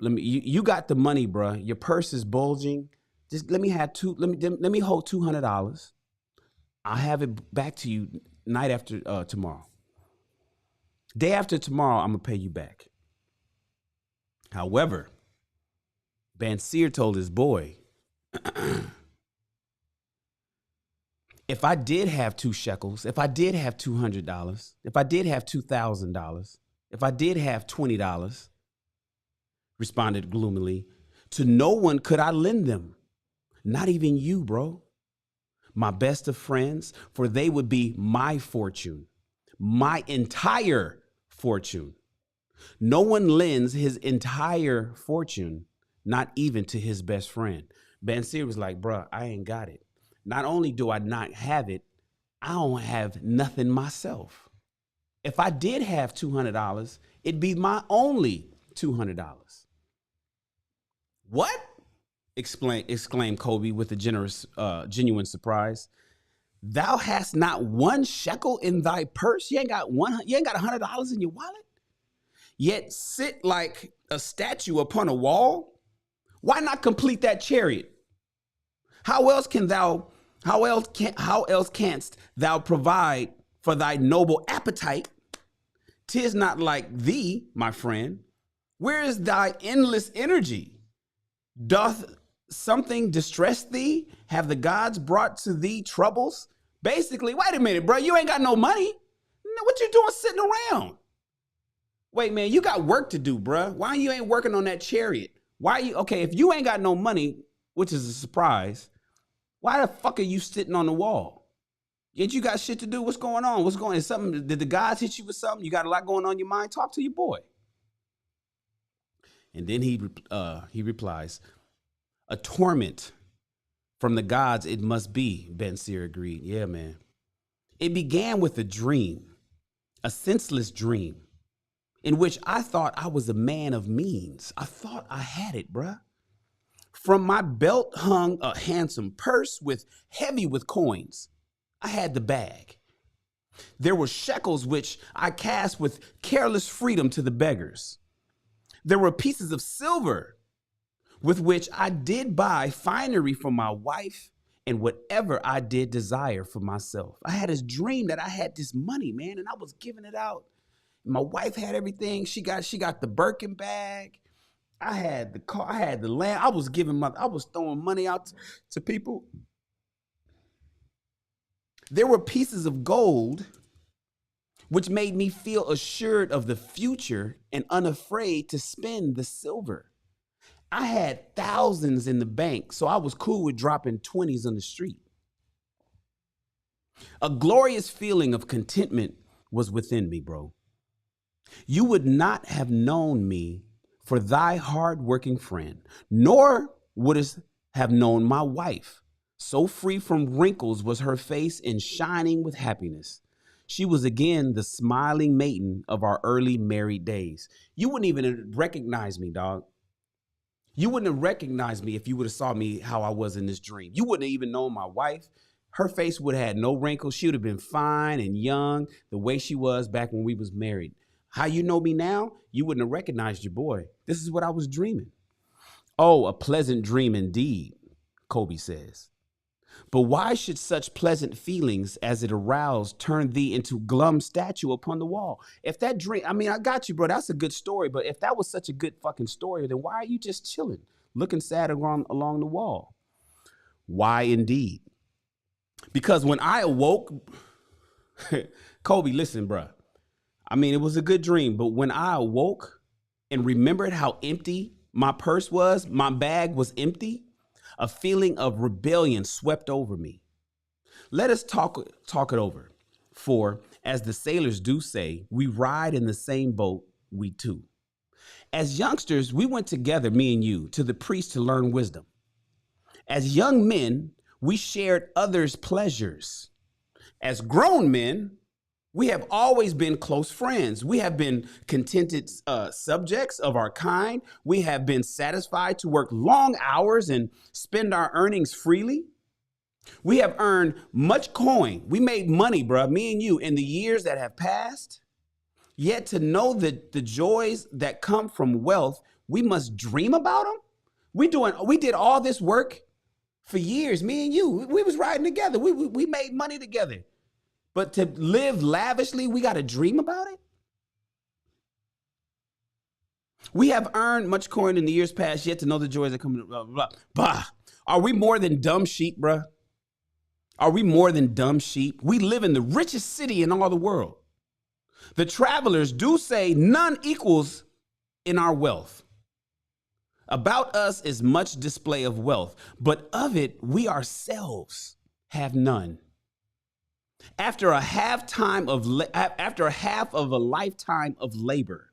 You got the money, bro. Your purse is bulging. Just let me hold $200. I'll have it back to you night after tomorrow. Day after tomorrow, I'm going to pay you back. However, Bansir told his boy, if I did have 2 shekels, if I did have $200, if I did have $2,000, if I did have $20, responded gloomily, to no one could I lend them. Not even you, bro. My best of friends, for they would be my fortune, my entire fortune. No one lends his entire fortune, not even to his best friend. Bansir was like, bro, I ain't got it. Not only do I not have it, I don't have nothing myself. If I did have $200, it'd be my only $200. What? Exclaimed Kobe with a genuine surprise. Thou hast not 1 shekel in thy purse. You ain't got $100 in your wallet. Yet sit like a statue upon a wall. Why not complete that chariot? How else canst thou provide for thy noble appetite? 'Tis not like thee, my friend. Where is thy endless energy? Doth something distress thee? Have the gods brought to thee troubles? Basically, wait a minute, bro. You ain't got no money. What you doing sitting around? Wait, man, you got work to do, bro. Why you ain't working on that chariot? Okay, if you ain't got no money, which is a surprise, why the fuck are you sitting on the wall? Yet you got shit to do. What's going on? Did the gods hit you with something? You got a lot going on in your mind? Talk to your boy. And then he replies, a torment from the gods it must be, Ben Seer agreed. Yeah, man. It began with a dream, a senseless dream, in which I thought I was a man of means. I thought I had it, bruh. From my belt hung a handsome purse heavy with coins. I had the bag. There were shekels which I cast with careless freedom to the beggars. There were pieces of silver with which I did buy finery for my wife and whatever I did desire for myself. I had this dream that I had this money, man, and I was giving it out. My wife had everything. She got the Birkin bag. I had the car. I had the land. I was throwing money out to people. There were pieces of gold which made me feel assured of the future and unafraid to spend the silver. I had thousands in the bank, so I was cool with dropping 20s on the street. A glorious feeling of contentment was within me, bro. You would not have known me for thy hard-working friend, nor wouldst have known my wife. So free from wrinkles was her face and shining with happiness. She was again the smiling maiden of our early married days. You wouldn't even recognize me, dog. You wouldn't have recognized me if you would have saw me how I was in this dream. You wouldn't have even known my wife. Her face would have had no wrinkles. She would have been fine and young the way she was back when we was married. How you know me now? You wouldn't have recognized your boy. This is what I was dreaming. Oh, a pleasant dream indeed, Kobe says. But why should such pleasant feelings as it aroused turn thee into glum statue upon the wall? If that dream, I mean, I got you, bro. That's a good story. But if that was such a good fucking story, then why are you just chilling, looking sad along the wall? Why indeed? Because when I awoke, Kobe, listen, bro. I mean, it was a good dream. But when I awoke and remembered how empty my purse was, my bag was empty, a feeling of rebellion swept over me. Let us talk it over. For, as the sailors do say, we ride in the same boat, we two. As youngsters, we went together, me and you, to the priest to learn wisdom. As young men, we shared others' pleasures. As grown men, we have always been close friends. We have been contented subjects of our kind. We have been satisfied to work long hours and spend our earnings freely. We have earned much coin. We made money, bruh, me and you, in the years that have passed. Yet to know that the joys that come from wealth, we must dream about them. We did all this work for years, me and you. We was riding together. We made money together. But to live lavishly, we got to dream about it. We have earned much coin in the years past, yet to know the joys that come. Blah, blah, blah. Bah. Are we more than dumb sheep, bruh? Are we more than dumb sheep? We live in the richest city in all the world. The travelers do say none equals in our wealth. About us is much display of wealth, but of it we ourselves have none. After a half of a lifetime of labor,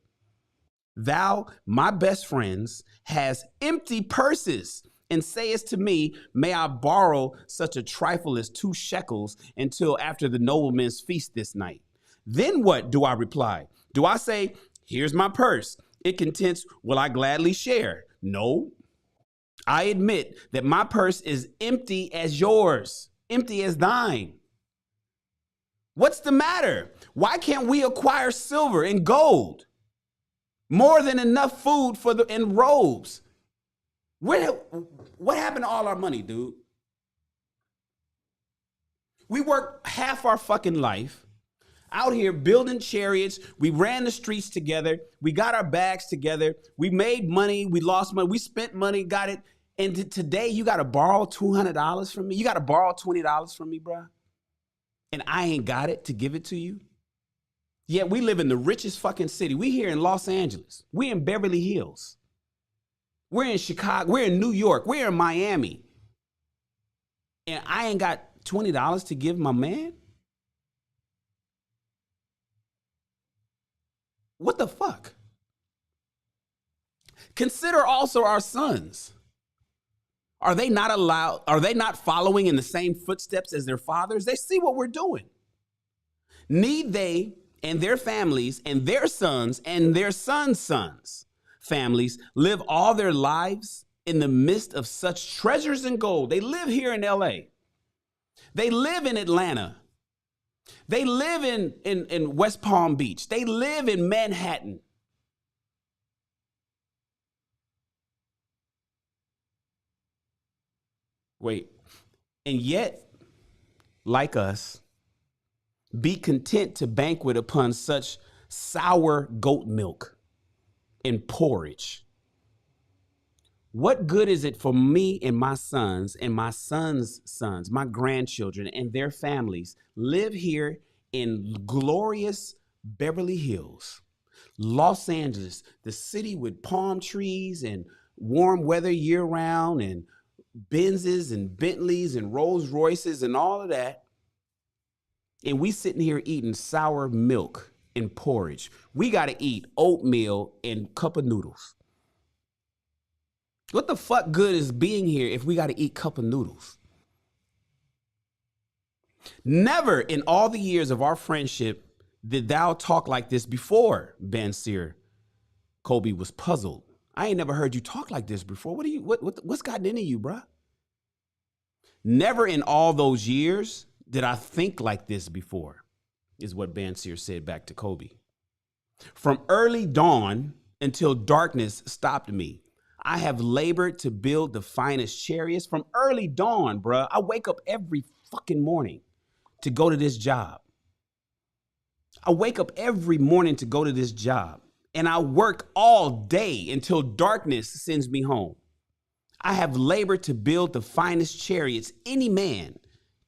thou, my best friends, has empty purses and sayest to me, may I borrow such a trifle as 2 shekels until after the nobleman's feast this night? Then what do I reply? Do I say, here's my purse. It contents, will I gladly share? No. I admit that my purse is empty as yours, empty as thine. What's the matter? Why can't we acquire silver and gold? More than enough food and robes. What happened to all our money, dude? We worked half our fucking life out here building chariots. We ran the streets together. We got our bags together. We made money. We lost money. We spent money, got it. And today you got to borrow $200 from me. You got to borrow $20 from me, bro. And I ain't got it to give it to you. Yet we live in the richest fucking city. We here in Los Angeles. We in Beverly Hills. We're in Chicago. We're in New York. We're in Miami. And I ain't got $20 to give my man? What the fuck? Consider also our sons. Are they not following in the same footsteps as their fathers? They see what we're doing. Need they and their families and their sons and their sons' sons' families live all their lives in the midst of such treasures and gold? They live here in LA. They live in Atlanta. They live in West Palm Beach. They live in Manhattan. Wait, and yet, like us, be content to banquet upon such sour goat milk and porridge. What good is it for me and my sons and my sons' sons, my grandchildren and their families live here in glorious Beverly Hills, Los Angeles, the city with palm trees and warm weather year round and Benzes and Bentleys and Rolls Royces and all of that. And we sitting here eating sour milk and porridge. We got to eat oatmeal and cup of noodles. What the fuck good is being here if we got to eat cup of noodles? Never in all the years of our friendship did thou talk like this before, Bansir. Kobe was puzzled. I ain't never heard you talk like this before. What's gotten into you, bruh? Never in all those years did I think like this before, is what Bansir said back to Kobe. From early dawn until darkness stopped me, I have labored to build the finest chariots. From early dawn, bruh, I wake up every fucking morning to go to this job. I wake up every morning to go to this job, and I work all day until darkness sends me home. I have labored to build the finest chariots any man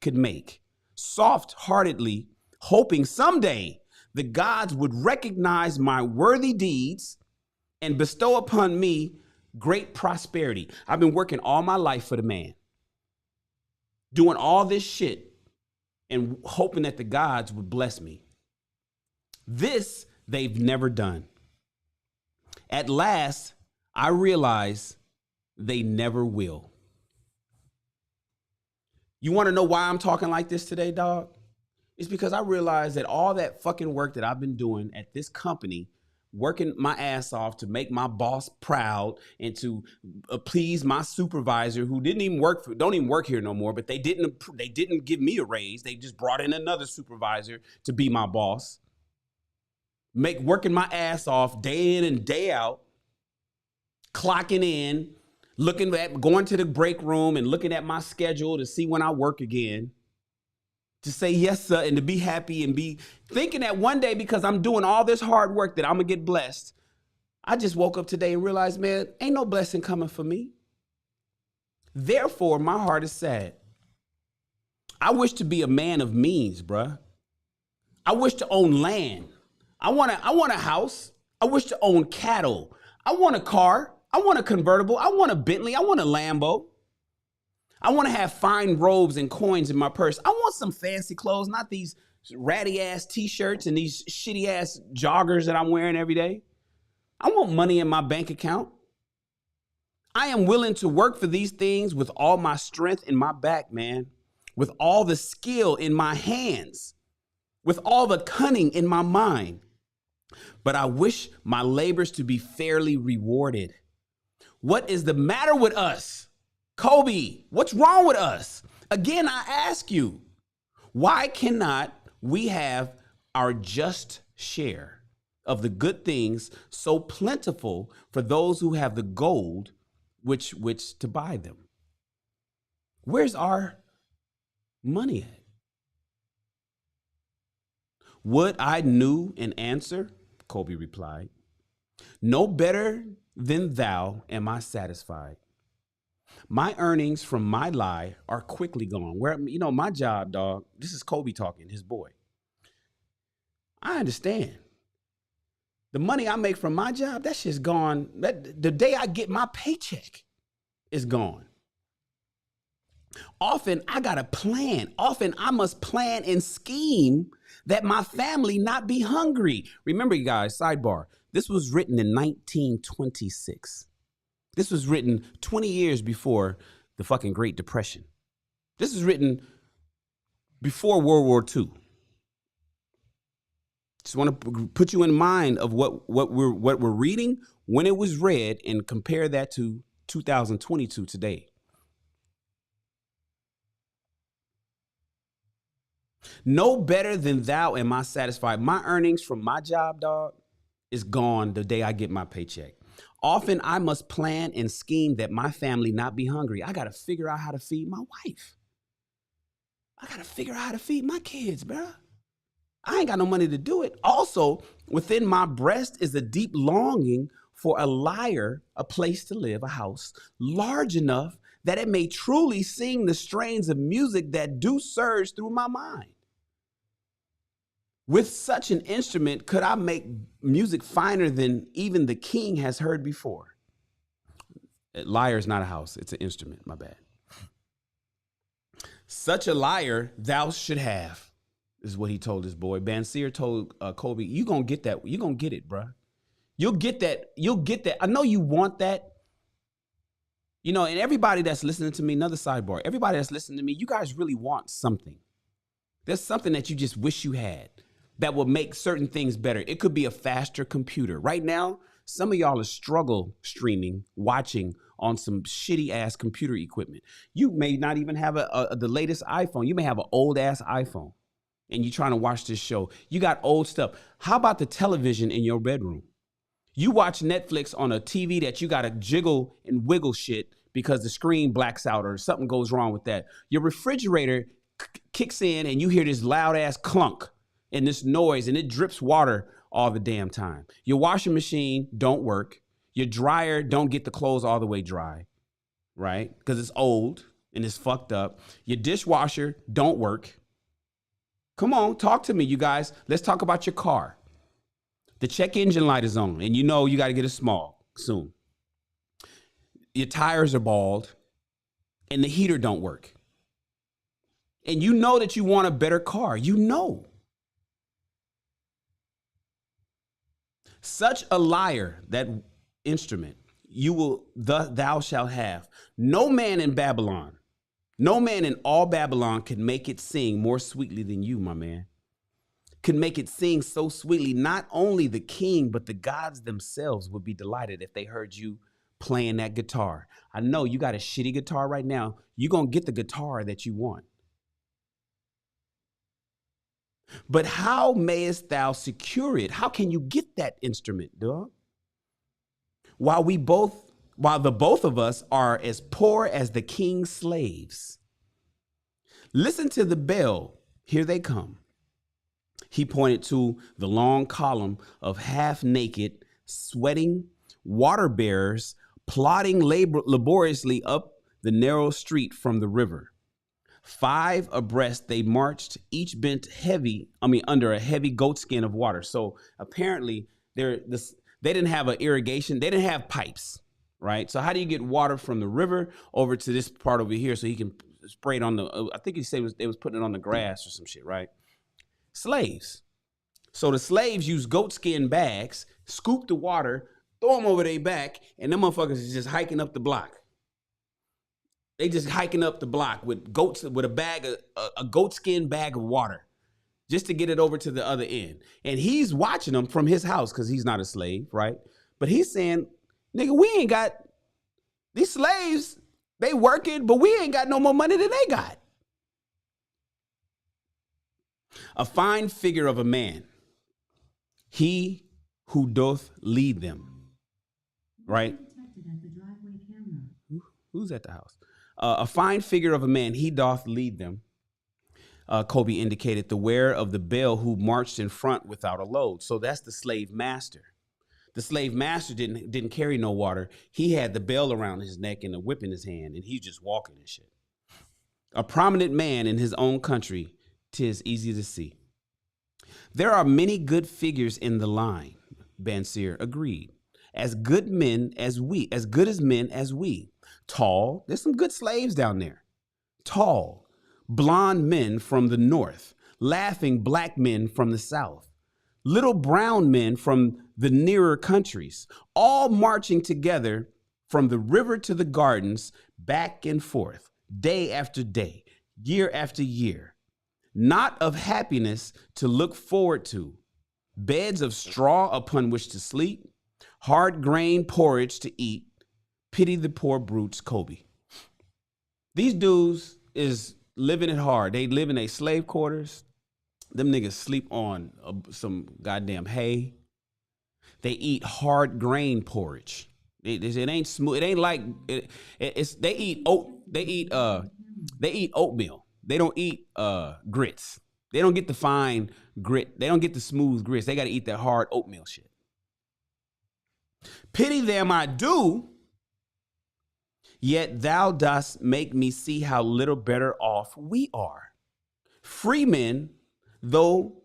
could make, soft-heartedly, hoping someday the gods would recognize my worthy deeds and bestow upon me great prosperity. I've been working all my life for the man, doing all this shit and hoping that the gods would bless me. This they've never done. At last, I realize they never will. You want to know why I'm talking like this today, dog? It's because I realize that all that fucking work that I've been doing at this company, working my ass off to make my boss proud and to please my supervisor, who don't even work here no more, but they didn't give me a raise. They just brought in another supervisor to be my boss. Working my ass off day in and day out, clocking in, going to the break room and looking at my schedule to see when I work again, to say yes, sir, and to be happy and be thinking that one day, because I'm doing all this hard work, that I'm gonna get blessed. I just woke up today and realized, man, ain't no blessing coming for me. Therefore, my heart is sad. I wish to be a man of means, bruh. I wish to own land. I want a house. I wish to own cattle. I want a car. I want a convertible. I want a Bentley. I want a Lambo. I want to have fine robes and coins in my purse. I want some fancy clothes, not these ratty ass t-shirts and these shitty ass joggers that I'm wearing every day. I want money in my bank account. I am willing to work for these things with all my strength in my back, man, with all the skill in my hands, with all the cunning in my mind. But I wish my labors to be fairly rewarded. What is the matter with us? Kobe, what's wrong with us? Again, I ask you, why cannot we have our just share of the good things so plentiful for those who have the gold which to buy them? Where's our money at? Would I knew an answer? Kobe replied. No better than thou am I satisfied. My earnings from my lie are quickly gone. My job, dog, this is Kobe talking, his boy. I understand. The money I make from my job, that shit's gone. The day I get my paycheck is gone. Often I got to plan. Often I must plan and scheme that my family not be hungry. Remember, you guys, sidebar, This was written in 1926. This was written 20 years before the fucking Great Depression. This is written before World War II. Just want to put you in mind of what we're reading when it was read and compare that to 2022 today. No better than thou am I satisfied. My earnings from my job, dog, is gone the day I get my paycheck. Often I must plan and scheme that my family not be hungry. I got to figure out how to feed my wife. I got to figure out how to feed my kids, bruh. I ain't got no money to do it. Also, within my breast is a deep longing for a lyre, a place to live, a house large enough that it may truly sing the strains of music that do surge through my mind. With such an instrument, could I make music finer than even the king has heard before? A lyre is not a house, it's an instrument, my bad. Such a lyre thou should have, is what he told his boy. Banseer told Kobe, you gonna get that, you gonna get it, bruh. You'll get that, I know you want that. You know, and everybody that's listening to me, another sidebar, everybody that's listening to me, you guys really want something. There's something that you just wish you had that will make certain things better. It could be a faster computer. Right now, some of y'all are struggle streaming, watching on some shitty ass computer equipment. You may not even have the latest iPhone. You may have an old ass iPhone and you're trying to watch this show. You got old stuff. How about the television in your bedroom? You watch Netflix on a TV that you got to jiggle and wiggle shit because the screen blacks out or something goes wrong with that. Your refrigerator kicks in and you hear this loud ass clunk and this noise and it drips water all the damn time. Your washing machine don't work. Your dryer don't get the clothes all the way dry, right? Because it's old and it's fucked up. Your dishwasher don't work. Come on, talk to me, you guys. Let's talk about your car. The check engine light is on and you know you got to get it small soon. Your tires are bald and the heater don't work. And you know that you want a better car. You know. Such a lyre, that instrument, thou shalt have. No man in Babylon, no man in all Babylon could make it sing more sweetly than you, my man. Could make it sing so sweetly. Not only the king, but the gods themselves would be delighted if they heard you playing that guitar. I know you got a shitty guitar right now. You're going to get the guitar that you want. But how mayest thou secure it? How can you get that instrument, dog? While the both of us are as poor as the king's slaves. Listen to the bell. Here they come. He pointed to the long column of half-naked, sweating water bearers plodding laboriously up the narrow street from the river. 5 abreast, they marched, each bent under a heavy goatskin of water. So apparently they didn't have an irrigation. They didn't have pipes, right? So how do you get water from the river over to this part over here so he can spray it on I think he said they was putting it on the grass or some shit, right? Slaves. So the slaves use goatskin bags, scoop the water, throw them over their back, and them motherfuckers is just hiking up the block. They just hiking up the block with a goatskin bag of water just to get it over to the other end. And he's watching them from his house because he's not a slave, right? But he's saying, nigga, we ain't got, these slaves, they working, but we ain't got no more money than they got. A fine figure of a man, he who doth lead them, right? Who's at the house? A fine figure of a man, he doth lead them. Kobe indicated the wearer of the bell who marched in front without a load. So that's the slave master. The slave master didn't carry no water. He had the bell around his neck and a whip in his hand, and he's just walking and shit. A prominent man in his own country, 'tis easy to see. There are many good figures in the line, Banseer agreed. As good as men as we. Tall, there's some good slaves down there. Tall, blonde men from the north, laughing black men from the south, little brown men from the nearer countries, all marching together from the river to the gardens, back and forth, day after day, year after year, not of happiness to look forward to, beds of straw upon which to sleep, hard grain porridge to eat. Pity the poor brutes, Kobe. These dudes is living it hard. They live in their slave quarters. Them niggas sleep on some goddamn hay. They eat hard grain porridge. It ain't smooth. It ain't like they eat oatmeal. They don't eat grits. They don't get the fine grit. They don't get the smooth grits. They got to eat that hard oatmeal shit. Pity them I do, yet thou dost make me see how little better off we are. Free men, though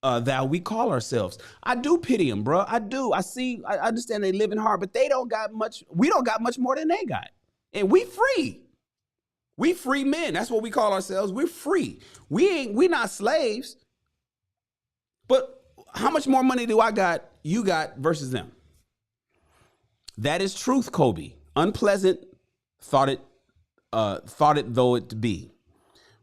thou we call ourselves. I do pity them, bro. I do. I understand they living hard, but they don't got much. We don't got much more than they got. And we free. We free men. That's what we call ourselves. We're free. We not slaves. But how much more money do I got, you got versus them? That is truth, Kobe. Unpleasant, thought it though it be.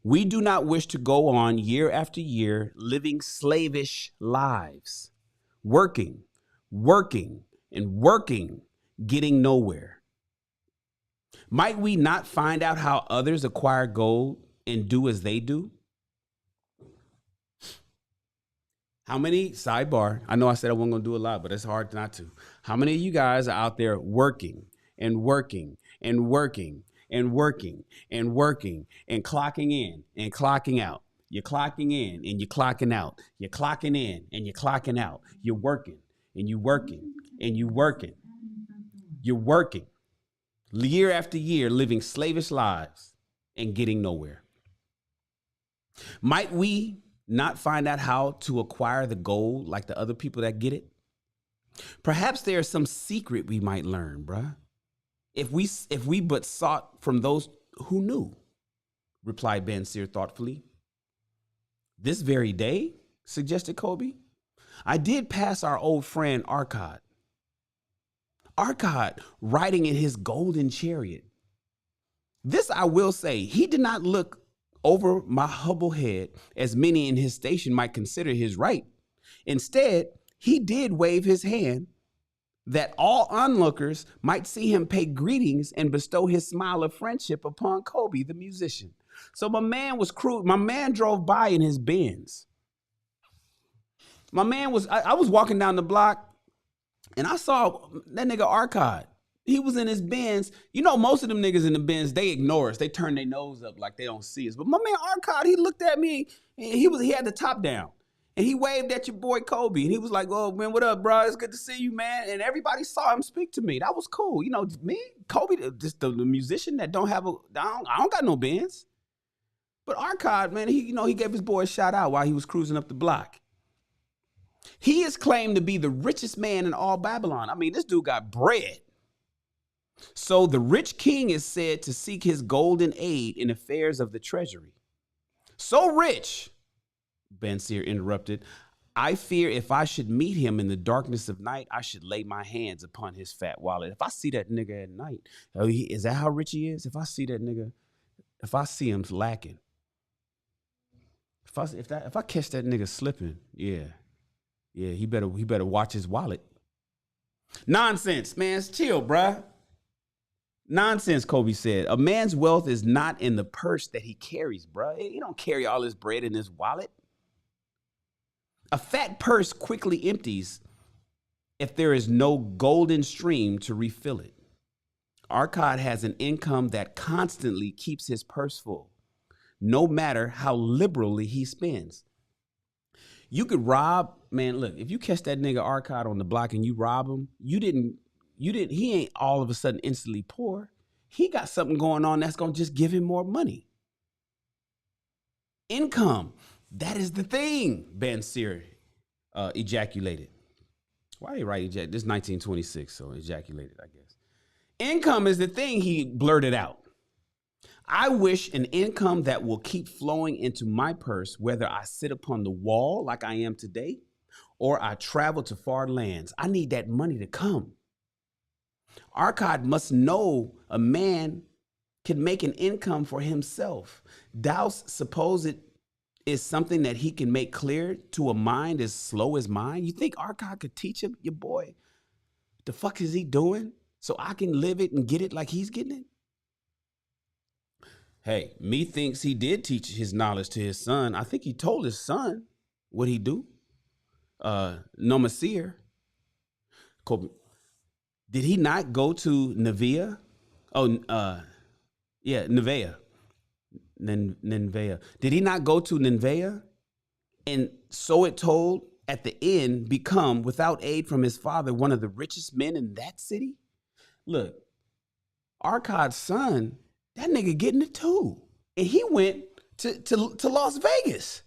We do not wish to go on year after year living slavish lives, working, and working, getting nowhere. Might we not find out how others acquire gold and do as they do? How many, sidebar, I know I said I wasn't going to do a lot, but it's hard not to. How many of you guys are out there working and working and working and working and working and clocking in and clocking out? You're clocking in and you're clocking out. You're clocking in and you're clocking out. You're working and you're working and you're working. You're working year after year, living slavish lives and getting nowhere. Might we not find out how to acquire the gold like the other people that get it? Perhaps there's some secret we might learn, bruh. If we but sought from those who knew, replied Ben Sear thoughtfully. This very day, suggested Kobe. I did pass our old friend Arcad. Arcad riding in his golden chariot. This I will say, he did not look over my Hubble head as many in his station might consider his right. Instead, he did wave his hand that all onlookers might see him pay greetings and bestow his smile of friendship upon Kobe, the musician. So my man drove by in his Benz. I was walking down the block and I saw that nigga Arcad. He was in his Benz. You know, most of them niggas in the Benz, they ignore us. They turn their nose up like they don't see us. But my man Arcad, he looked at me and he had the top down. And he waved at your boy Kobe. And he was like, oh, man, what up, bro? It's good to see you, man. And everybody saw him speak to me. That was cool. You know, me, Kobe, just the musician that don't have I don't got no Benz. But Arcad, man, he gave his boy a shout out while he was cruising up the block. He is claimed to be the richest man in all Babylon. I mean, this dude got bread. So the rich king is said to seek his golden aid in affairs of the treasury. So rich, Ben Sear interrupted, I fear if I should meet him in the darkness of night, I should lay my hands upon his fat wallet. If I see that nigga at night, is that how rich he is? If I see that nigga, if I see him lacking, if I catch that nigga slipping, yeah, he better watch his wallet. Nonsense, man, chill, bruh. Nonsense, Kobe said. A man's wealth is not in the purse that he carries, bruh. He don't carry all his bread in his wallet. A fat purse quickly empties if there is no golden stream to refill it. Arcad has an income that constantly keeps his purse full, no matter how liberally he spends. You could rob, man, look, if you catch that nigga Arcad on the block and you rob him, he ain't all of a sudden instantly poor. He got something going on that's going to just give him more money. Income. That is the thing, Ben Sear ejaculated. Why did he write ejaculate? This is 1926, so ejaculated, I guess. Income is the thing, he blurted out. I wish an income that will keep flowing into my purse, whether I sit upon the wall like I am today, or I travel to far lands. I need that money to come. Arcad must know a man can make an income for himself. Douse suppose it is something that he can make clear to a mind as slow as mine. You think Arcad could teach him, your boy, the fuck is he doing so I can live it and get it like he's getting it? Hey, me thinks he did teach his knowledge to his son. I think he told his son what he do. Nomasir. Did he not go to Nevea? Nevea. Nineveh. Did he not go to Nineveh? And so it told at the end, become without aid from his father, one of the richest men in that city? Look, Arcad's son, that nigga getting it too. And he went to Las Vegas.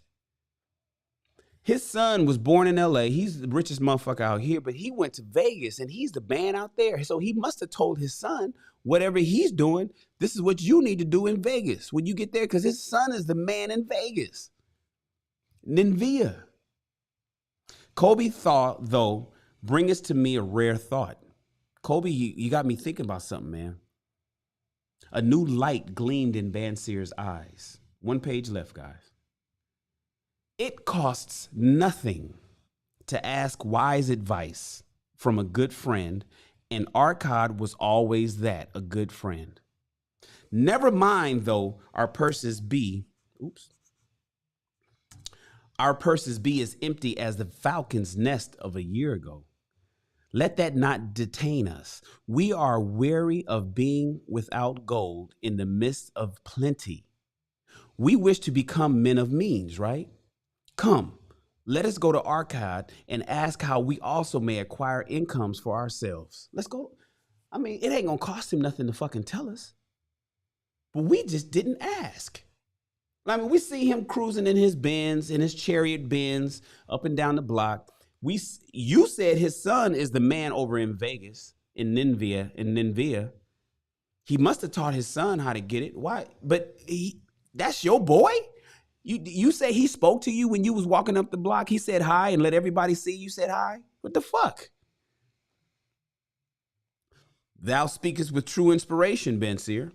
His son was born in LA. He's the richest motherfucker out here, but he went to Vegas and he's the man out there. So he must have told his son, whatever he's doing, this is what you need to do in Vegas when you get there, because his son is the man in Vegas. Nineveh. Kobe thought, though, bringest to me a rare thought. Kobe, you got me thinking about something, man. A new light gleamed in Bansir's eyes. One page left, guys. It costs nothing to ask wise advice from a good friend, and Arcad was always that, a good friend. Never mind, though, our purses be as empty as the falcon's nest of a year ago. Let that not detain us. We are weary of being without gold in the midst of plenty. We wish to become men of means, right? Come, let us go to Arcad and ask how we also may acquire incomes for ourselves. Let's go. I mean, it ain't gonna cost him nothing to fucking tell us. But we just didn't ask. I mean, we see him cruising in his Benz, in his chariot Benz, up and down the block. You said his son is the man over in Vegas, in Nineveh. He must have taught his son how to get it. Why? But that's your boy? You say he spoke to you when you was walking up the block? He said hi and let everybody see you said hi? What the fuck? Thou speakest with true inspiration, Bensir.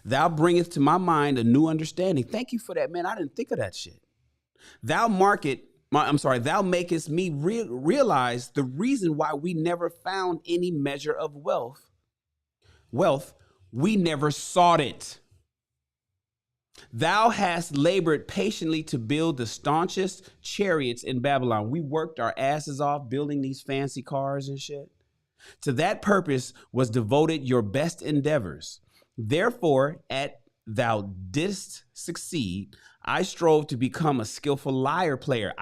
Thou bringest to my mind a new understanding. Thank you for that, man. I didn't think of that shit. Thou makest me realize the reason why we never found any measure of wealth. We never sought it. Thou hast labored patiently to build the staunchest chariots in Babylon. We worked our asses off building these fancy cars and shit. To that purpose was devoted your best endeavors. Therefore, thou didst succeed. I strove to become a skillful lyre player.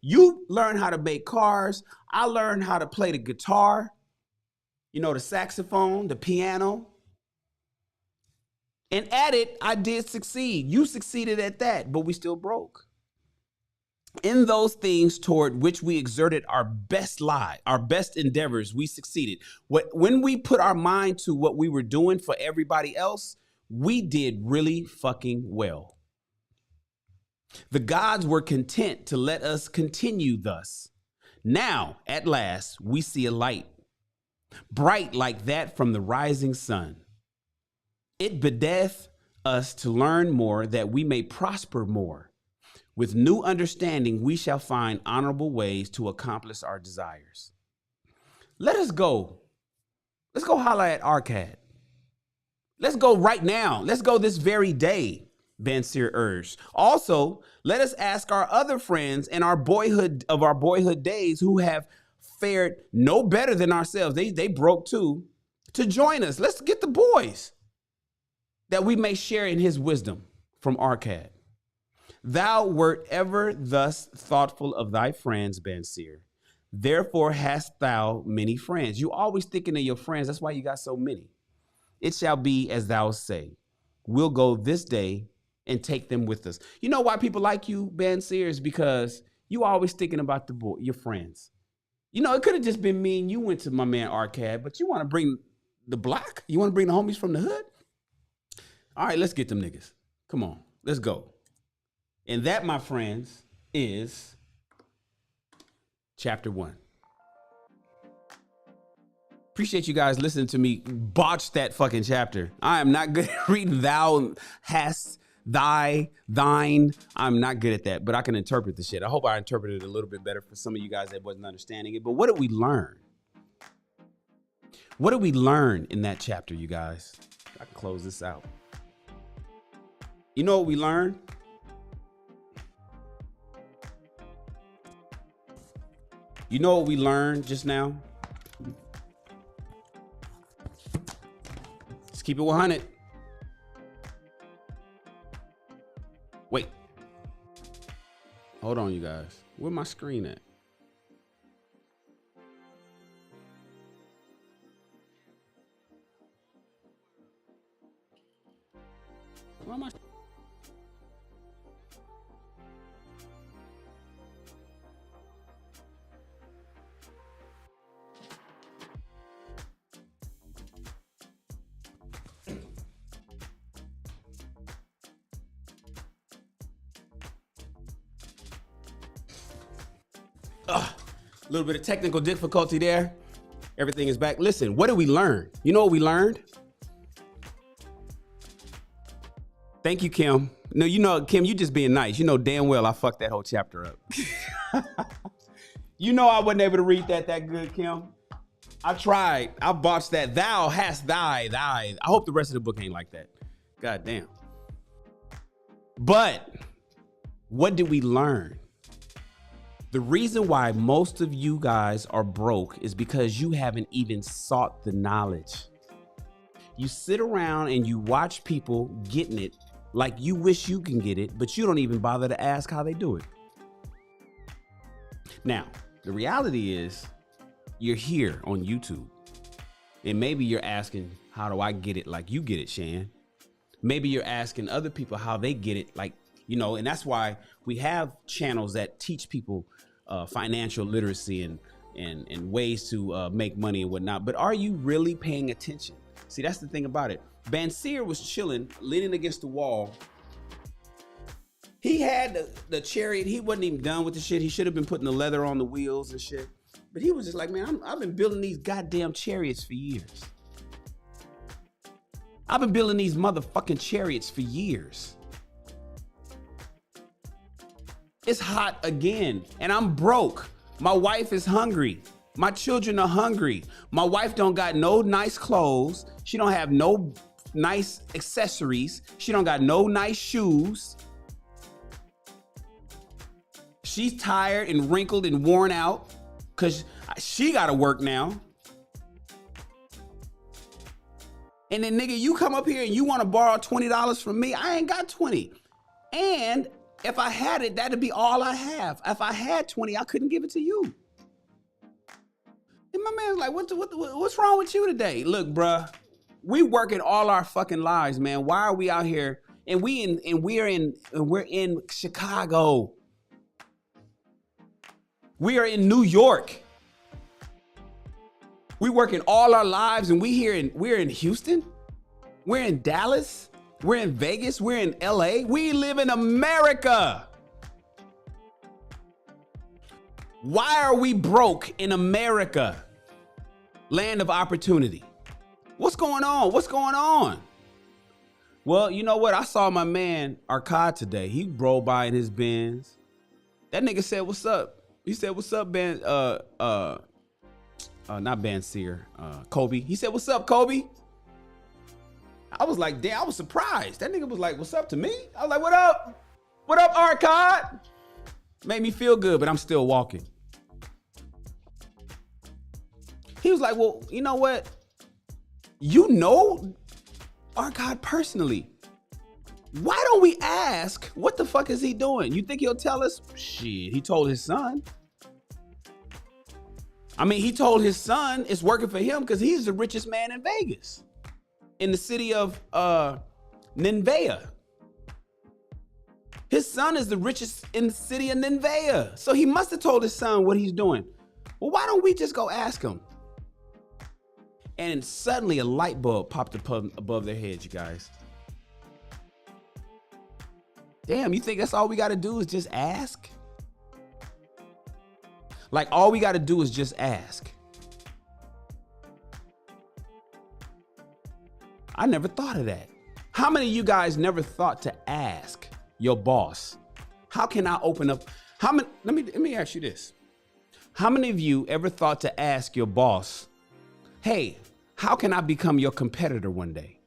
You learn how to make cars. I learned how to play the guitar, the saxophone, the piano. And at it, I did succeed. You succeeded at that, but we still broke. In those things toward which we exerted our best endeavors, we succeeded. When we put our mind to what we were doing for everybody else, we did really fucking well. The gods were content to let us continue thus. Now, at last, we see a light, bright like that from the rising sun. It bedeth us to learn more that we may prosper more. With new understanding, we shall find honorable ways to accomplish our desires. Let us go. Let's go holler at Arcad. Let's go right now. Let's go this very day, Bansir urged. Also, let us ask our other friends and our boyhood days who have fared no better than ourselves. They broke too, to join us. Let's get the boys that we may share in his wisdom from Arcad. Thou wert ever thus thoughtful of thy friends, Bansir. Therefore hast thou many friends. You always thinking of your friends. That's why you got so many. It shall be as thou say. We'll go this day and take them with us. You know why people like you, Bansir, is because you always thinking about your friends. It could have just been me and you went to my man Arcad, but you want to bring the block? You want to bring the homies from the hood? All right, let's get them niggas. Come on, let's go. And that, my friends, is chapter 1. Appreciate you guys listening to me botch that fucking chapter. I am not good at reading thou, hast, thy, thine. I'm not good at that, but I can interpret the shit. I hope I interpreted it a little bit better for some of you guys that wasn't understanding it. But what did we learn? What did we learn in that chapter, you guys? I can close this out. You know what we learned? You know what we learned just now? Let's keep it 100. Wait. Hold on, you guys. Where my screen at? Where am I? A little bit of technical difficulty there. Everything is back. Listen, what did we learn? You know what we learned? Thank you, Kim. No, you know, Kim, you just being nice. You know damn well I fucked that whole chapter up. You know I wasn't able to read that good, Kim. I tried. I botched that. Thou hast thy. I hope the rest of the book ain't like that. God damn. But what did we learn? The reason why most of you guys are broke is because you haven't even sought the knowledge. You sit around and you watch people getting it like you wish you can get it, but you don't even bother to ask how they do it. Now, the reality is you're here on YouTube and maybe you're asking, how do I get it like you get it, Shan? Maybe you're asking other people how they get it, like, you know, and that's why we have channels that teach people financial literacy and ways to make money and whatnot. But are you really paying attention? See, that's the thing about it. Banseer was chilling, leaning against the wall. He had the chariot. He wasn't even done with the shit. He should have been putting the leather on the wheels and shit. But he was just like, man, I've been building these goddamn chariots for years. I've been building these motherfucking chariots for years. It's hot again, and I'm broke. My wife is hungry. My children are hungry. My wife don't got no nice clothes. She don't have no nice accessories. She don't got no nice shoes. She's tired and wrinkled and worn out because she got to work now. And then, nigga, you come up here and you want to borrow $20 from me. I ain't got 20. And if I had it, that'd be all I have. If I had 20, I couldn't give it to you. And my man's like, what's wrong with you today? Look, bruh, we working all our fucking lives, man. Why are we out here? And we're in Chicago. We are in New York. We working all our lives, and we're in Houston. We're in Dallas. We're in Vegas. We're in LA. We live in America. Why are we broke in America? Land of opportunity. What's going on? What's going on? Well, you know what? I saw my man Arcad today. He rolled by in his Benz. That nigga said, "What's up?" He said, "What's up, Ben?" Not Banseer, Kobe. He said, "What's up, Kobe?" I was like, damn, I was surprised. That nigga was like, "What's up" to me? I was like, "What up? What up, Arcad?" Made me feel good, but I'm still walking. He was like, "Well, you know what? You know Arcad personally. Why don't we ask what the fuck is he doing? You think he'll tell us?" Shit, he told his son. I mean, he told his son it's working for him because he's the richest man in Vegas, in the city of Nineveh. His son is the richest in the city of Nineveh. So he must have told his son what he's doing. Well, why don't we just go ask him? And suddenly a light bulb popped up above their heads, you guys. Damn, you think that's all we got to do is just ask? Like all we got to do is just ask. I never thought of that. How many of you guys never thought to ask your boss, how can I open up? How many? Let me ask you this. How many of you ever thought to ask your boss, hey, how can I become your competitor one day?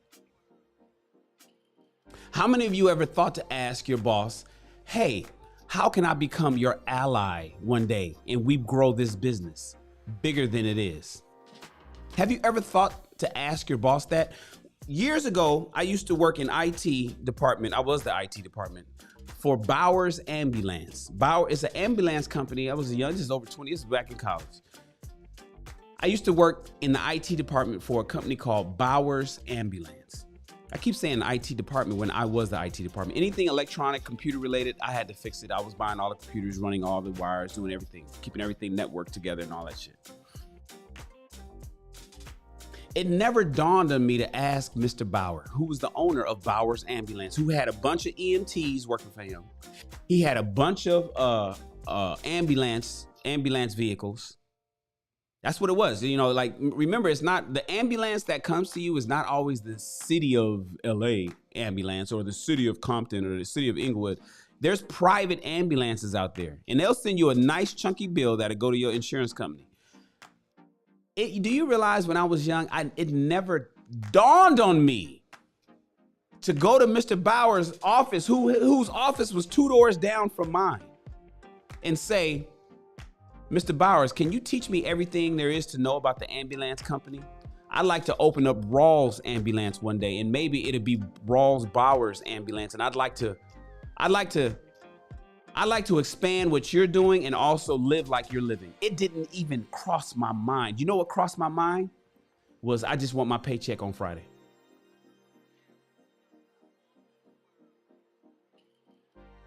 How many of you ever thought to ask your boss, hey, how can I become your ally one day and we grow this business bigger than it is? Have you ever thought to ask your boss that? Years ago, I used to work in IT department. I was the IT department for Bowers Ambulance. Bauer is an ambulance company. I was young, just over 20 years back in college. I used to work in the IT department for a company called Bowers Ambulance. I keep saying the IT department when I was the IT department. Anything electronic, computer related, I had to fix it. I was buying all the computers, running all the wires, doing everything, keeping everything networked together and all that shit. It never dawned on me to ask Mr. Bauer, who was the owner of Bowers Ambulance, who had a bunch of EMTs working for him. He had a bunch of ambulance vehicles. That's what it was. You know, like, remember, it's not the ambulance that comes to you is not always the city of LA ambulance or the city of Compton or the city of Inglewood. There's private ambulances out there, and they'll send you a nice chunky bill that'll go to your insurance company. Do you realize when I was young, it never dawned on me to go to Mr. Bauer's office, whose office was 2 doors down from mine, and say, Mr. Bowers, can you teach me everything there is to know about the ambulance company? I'd like to open up Rawls Ambulance one day, and maybe it'll be Rawls Bowers Ambulance, and I'd like to expand what you're doing and also live like you're living. It didn't even cross my mind. You know what crossed my mind? Was I just want my paycheck on Friday.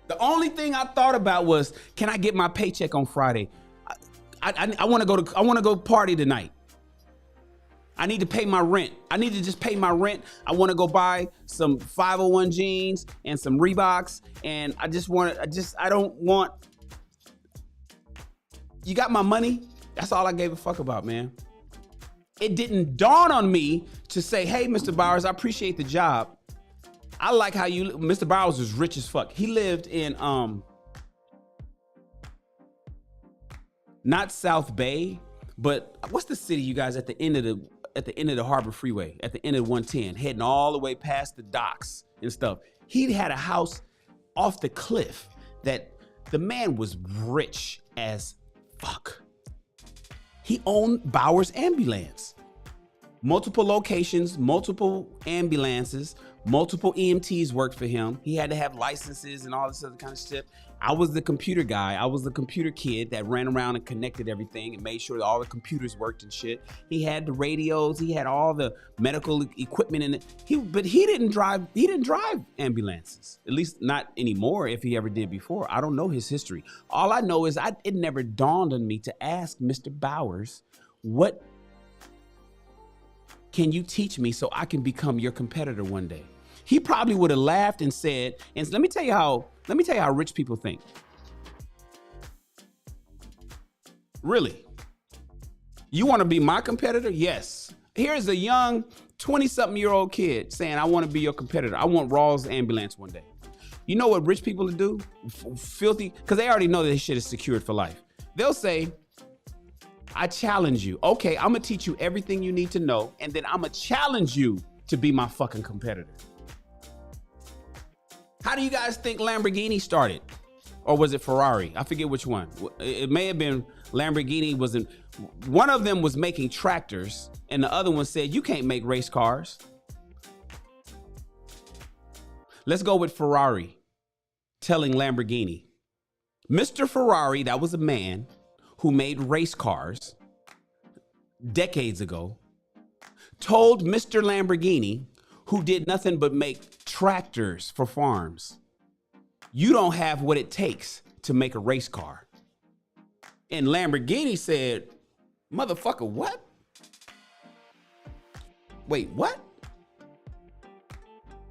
The only thing I thought about was, can I get my paycheck on Friday? I want to go party tonight. I need to pay my rent. I need to just pay my rent. I want to go buy some 501 jeans and some Reeboks. And I don't want, you got my money? That's all I gave a fuck about, man. It didn't dawn on me to say, hey, Mr. Bowers, I appreciate the job. I like how Mr. Bowers was rich as fuck. He lived in, not South Bay, but what's the city, you guys, at the end of the Harbor Freeway, at the end of 110, heading all the way past the docks and stuff. He had a house off the cliff that the man was rich as fuck. He owned Bowers Ambulance. Multiple locations, multiple ambulances, multiple EMTs worked for him. He had to have licenses and all this other kind of shit. I was the computer guy. I was the computer kid that ran around and connected everything and made sure that all the computers worked and shit. He had the radios. He had all the medical equipment in it. But he didn't drive ambulances. At least not anymore. If he ever did before, I don't know his history. All I know is it never dawned on me to ask Mr. Bowers, what can you teach me so I can become your competitor one day? He probably would have laughed and said, and let me tell you how rich people think. Really? You want to be my competitor? Yes. Here's a young 20-something-year-old kid saying, I want to be your competitor. I want Rawls Ambulance one day. You know what rich people do? Filthy, because they already know that this shit is secured for life. They'll say, I challenge you. Okay, I'm going to teach you everything you need to know, and then I'm going to challenge you to be my fucking competitor. How do you guys think Lamborghini started? Or was it Ferrari? I forget which one. It may have been Lamborghini. One of them was making tractors, and the other one said, you can't make race cars. Let's go with Ferrari telling Lamborghini. Mr. Ferrari, that was a man who made race cars decades ago, told Mr. Lamborghini, who did nothing but make tractors for farms, you don't have what it takes to make a race car. And Lamborghini said, motherfucker, what? Wait, what?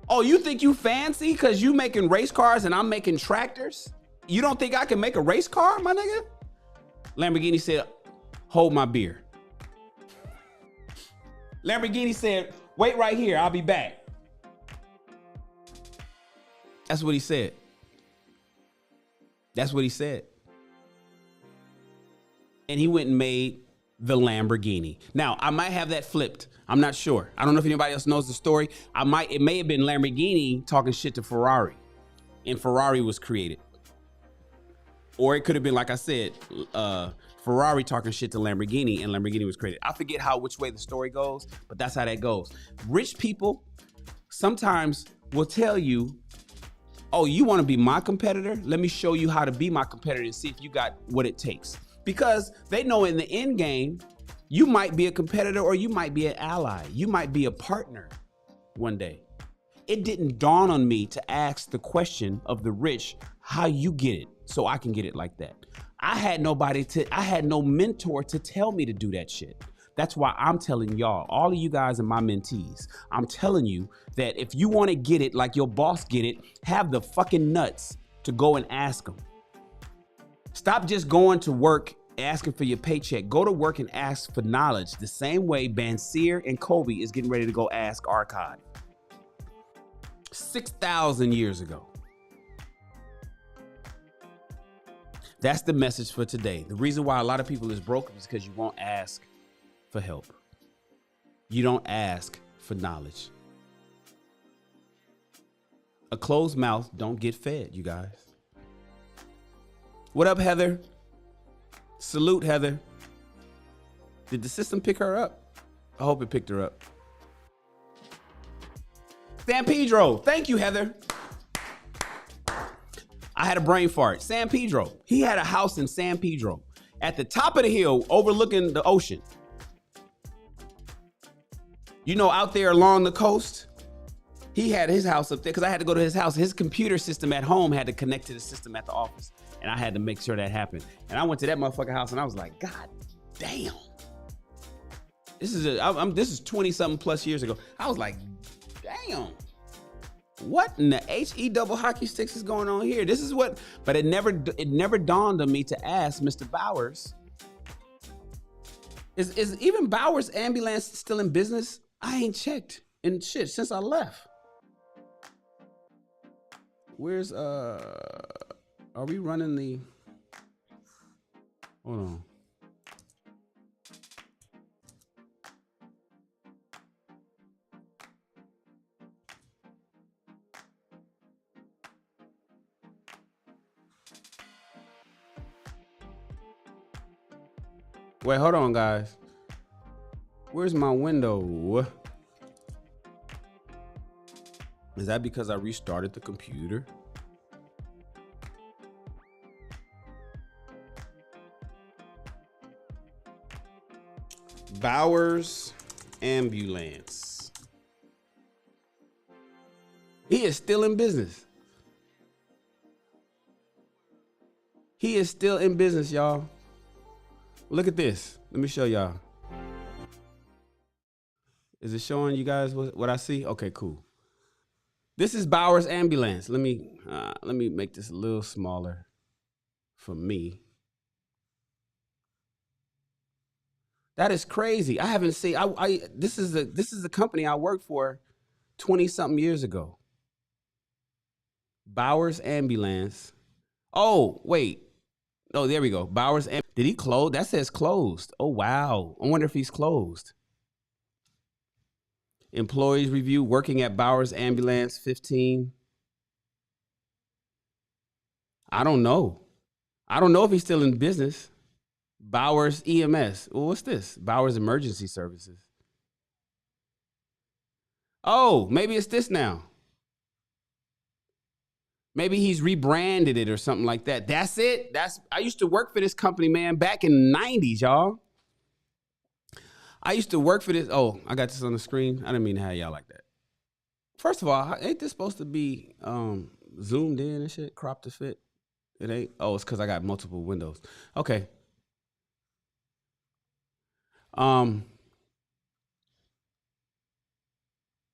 Oh, you think you fancy because you making race cars and I'm making tractors? You don't think I can make a race car, my nigga? Lamborghini said, hold my beer. Lamborghini said, wait right here, I'll be back. That's what he said. That's what he said. And he went and made the Lamborghini. Now, I might have that flipped. I'm not sure. I don't know if anybody else knows the story. It may have been Lamborghini talking shit to Ferrari, and Ferrari was created. Or it could have been, like I said, Ferrari talking shit to Lamborghini, and Lamborghini was created. I forget which way the story goes, but that's how that goes. Rich people sometimes will tell you, oh, you want to be my competitor? Let me show you how to be my competitor and see if you got what it takes. Because they know in the end game, you might be a competitor or you might be an ally. You might be a partner one day. It didn't dawn on me to ask the question of the rich, how you get it so I can get it like that. I had no mentor to tell me to do that shit. That's why I'm telling y'all, all of you guys are my mentees. I'm telling you that if you want to get it like your boss get it, have the fucking nuts to go and ask them. Stop just going to work asking for your paycheck. Go to work and ask for knowledge the same way Banseer and Kobe is getting ready to go ask Archive. 6,000 years ago. That's the message for today. The reason why a lot of people is broken is because you won't ask for help. You don't ask for knowledge. A closed mouth don't get fed, you guys. What up, Heather? Salute, Heather. Did the system pick her up? I hope it picked her up. San Pedro. Thank you, Heather. I had a brain fart. San Pedro. He had a house in San Pedro at the top of the hill overlooking the ocean. You know, out there along the coast, he had his house up there because I had to go to his house. His computer system at home had to connect to the system at the office. And I had to make sure that happened. And I went to that motherfucking house and I was like, God damn. This is 20 something plus years ago. I was like, damn. What in the HE double hockey sticks is going on here? This is what, but it never dawned on me to ask Mr. Bowers. Is even Bowers Ambulance still in business? I ain't checked in shit since I left. Where's are we running the, hold on. Wait, hold on, guys. Where's my window? Is that because I restarted the computer? Bowers Ambulance. He is still in business. He is still in business, y'all. Look at this. Let me show y'all. Is it showing you guys what I see? Okay, cool. This is Bowers Ambulance. Let me make this a little smaller for me. That is crazy. I haven't seen. This is a company I worked for 20 something years ago. Bowers Ambulance. Oh wait. Oh, there we go. Bowers. Did he close? That says closed. Oh wow. I wonder if he's closed. Employees review working at Bowers Ambulance 15. I don't know. I don't know if he's still in business. Bowers EMS. Well, what's this? Bowers Emergency Services. Oh, maybe it's this now. Maybe he's rebranded it or something like that. That's it. I used to work for this company, man, back in the 90s, y'all. I used to work for this. Oh, I got this on the screen. I didn't mean to have y'all like that. First of all, ain't this supposed to be zoomed in and shit, cropped to fit? It ain't. Oh, it's because I got multiple windows. Okay.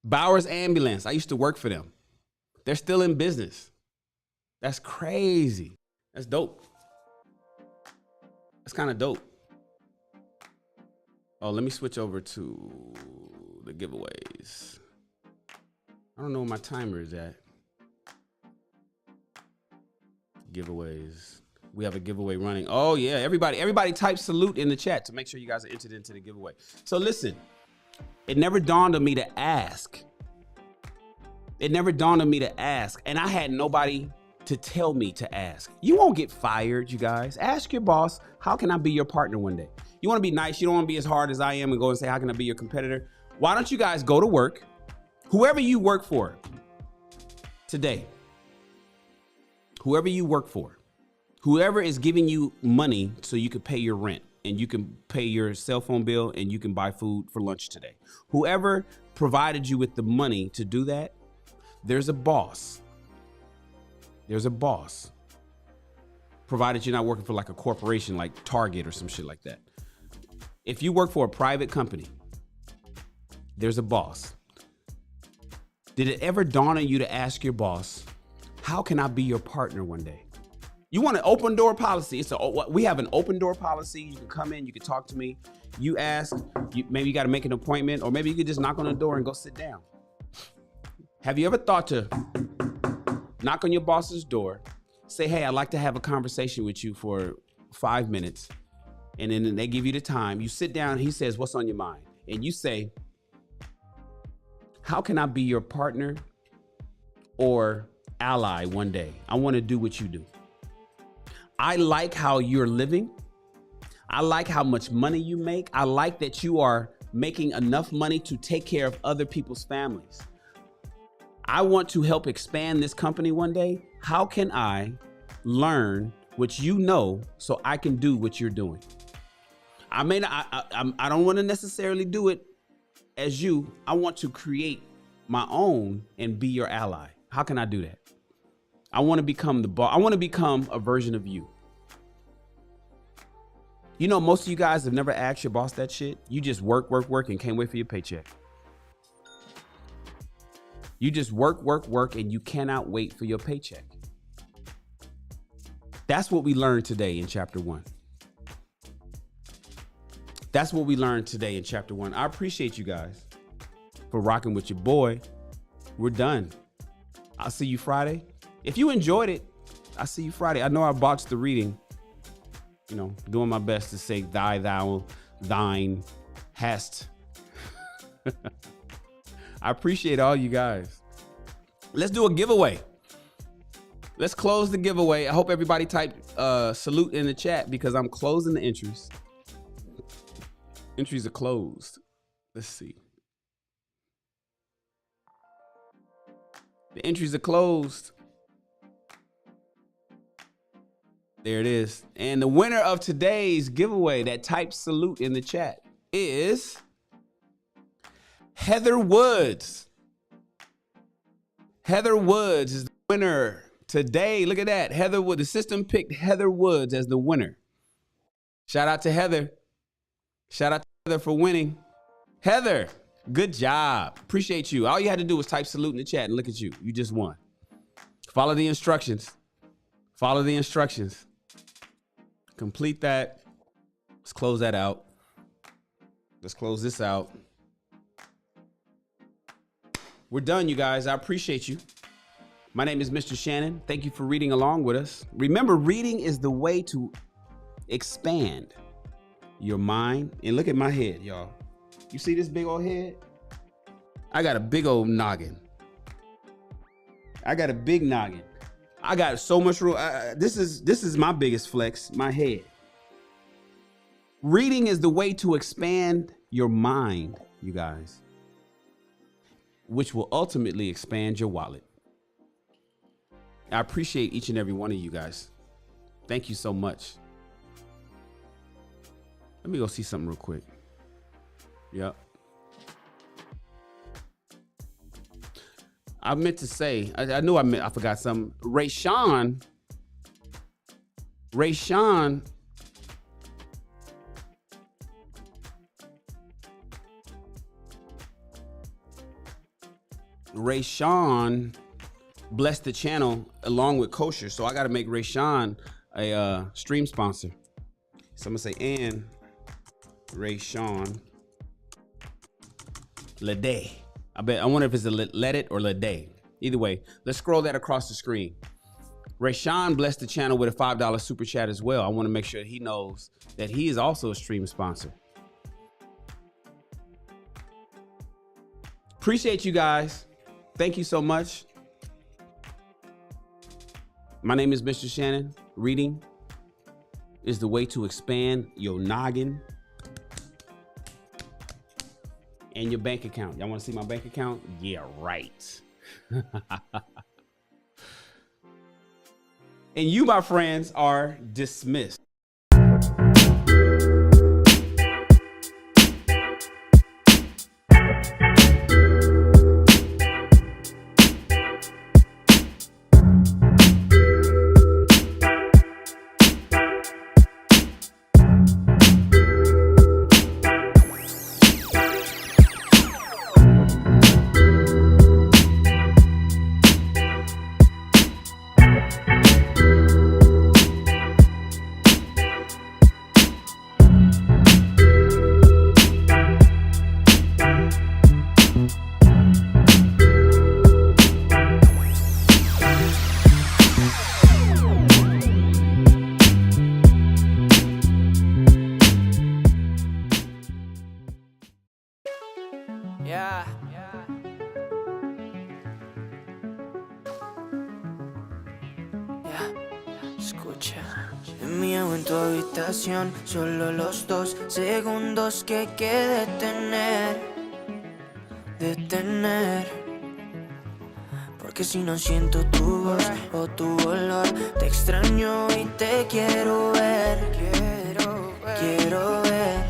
Bowers Ambulance. I used to work for them. They're still in business. That's crazy. That's dope. That's kind of dope. Oh, let me switch over to the giveaways. I don't know where my timer is at. Giveaways. We have a giveaway running. Oh yeah, everybody type salute in the chat to make sure you guys are entered into the giveaway. So listen, it never dawned on me to ask. And I had nobody to tell me to ask. You won't get fired, you guys. Ask your boss, how can I be your partner one day? You want to be nice. You don't want to be as hard as I am and go and say, how can I be your competitor? Why don't you guys go to work? Whoever you work for today, whoever you work for, whoever is giving you money so you can pay your rent and you can pay your cell phone bill and you can buy food for lunch today. Whoever provided you with the money to do that, there's a boss. There's a boss. Provided you're not working for like a corporation like Target or some shit like that. If you work for a private company, there's a boss. Did it ever dawn on you to ask your boss, how can I be your partner one day? You want an open door policy. We have an open door policy. You can come in, you can talk to me. You ask, maybe you got to make an appointment, or maybe you could just knock on the door and go sit down. Have you ever thought to knock on your boss's door, say, hey, I'd like to have a conversation with you for 5 minutes. And then they give you the time. You sit down. He says, what's on your mind? And you say, how can I be your partner or ally one day? I want to do what you do. I like how you're living. I like how much money you make. I like that you are making enough money to take care of other people's families. I want to help expand this company one day. How can I learn what you know so I can do what you're doing? I don't want to necessarily do it as you. I want to create my own and be your ally. How can I do that? I want to become the boss. I want to become a version of you. You know, most of you guys have never asked your boss that shit. You just work, and can't wait for your paycheck. You just work, and you cannot wait for your paycheck. That's what we learned today in chapter 1. That's what we learned today in chapter 1. I appreciate you guys for rocking with your boy. We're done. I'll see you Friday. If you enjoyed it, I'll see you Friday. I know I botched the reading. You know, doing my best to say thy, thou, thine, hast. I appreciate all you guys. Let's do a giveaway. Let's close the giveaway. I hope everybody typed salute in the chat because I'm closing the entries. Entries are closed. Let's see. The entries are closed. There it is. And the winner of today's giveaway that typed salute in the chat is Heather Woods. Heather Woods is the winner today. Look at that. Heather Woods. The system picked Heather Woods as the winner. Shout out to Heather. Shout out to Heather for winning. Heather, good job. Appreciate you. All you had to do was type salute in the chat and look at you. You just won. Follow the instructions. Follow the instructions. Complete that. Let's close that out. Let's close this out. We're done, you guys. I appreciate you. My name is Mr. Shannon. Thank you for reading along with us. Remember, reading is the way to expand your mind. And look at my head, y'all. You see this big old head? I got a big old noggin. I got a big noggin. I got so much room. This is my biggest flex, my head. Reading is the way to expand your mind, you guys, which will ultimately expand your wallet. I appreciate each and every one of you guys. Thank you so much. Let me go see something real quick. Yep. I meant to say, I forgot something. Rayshawn blessed the channel along with Kosher. So I got to make Rayshawn a stream sponsor. So I'm gonna say and Rayshawn Leday. I wonder if it's a let it or Leday. Either way, let's scroll that across the screen. Rayshawn blessed the channel with a $5 super chat as well. I want to make sure he knows that he is also a stream sponsor. Appreciate you guys. Thank you so much. My name is Mr. Shannon. Reading is the way to expand your noggin and your bank account. Y'all want to see my bank account? Yeah, right. And you, my friends, are dismissed. Yeah. Escucha. Mío en tu habitación, solo los 2 segundos que hay que detener. Porque si no siento tu voz o tu olor, te extraño y te quiero ver. Quiero ver.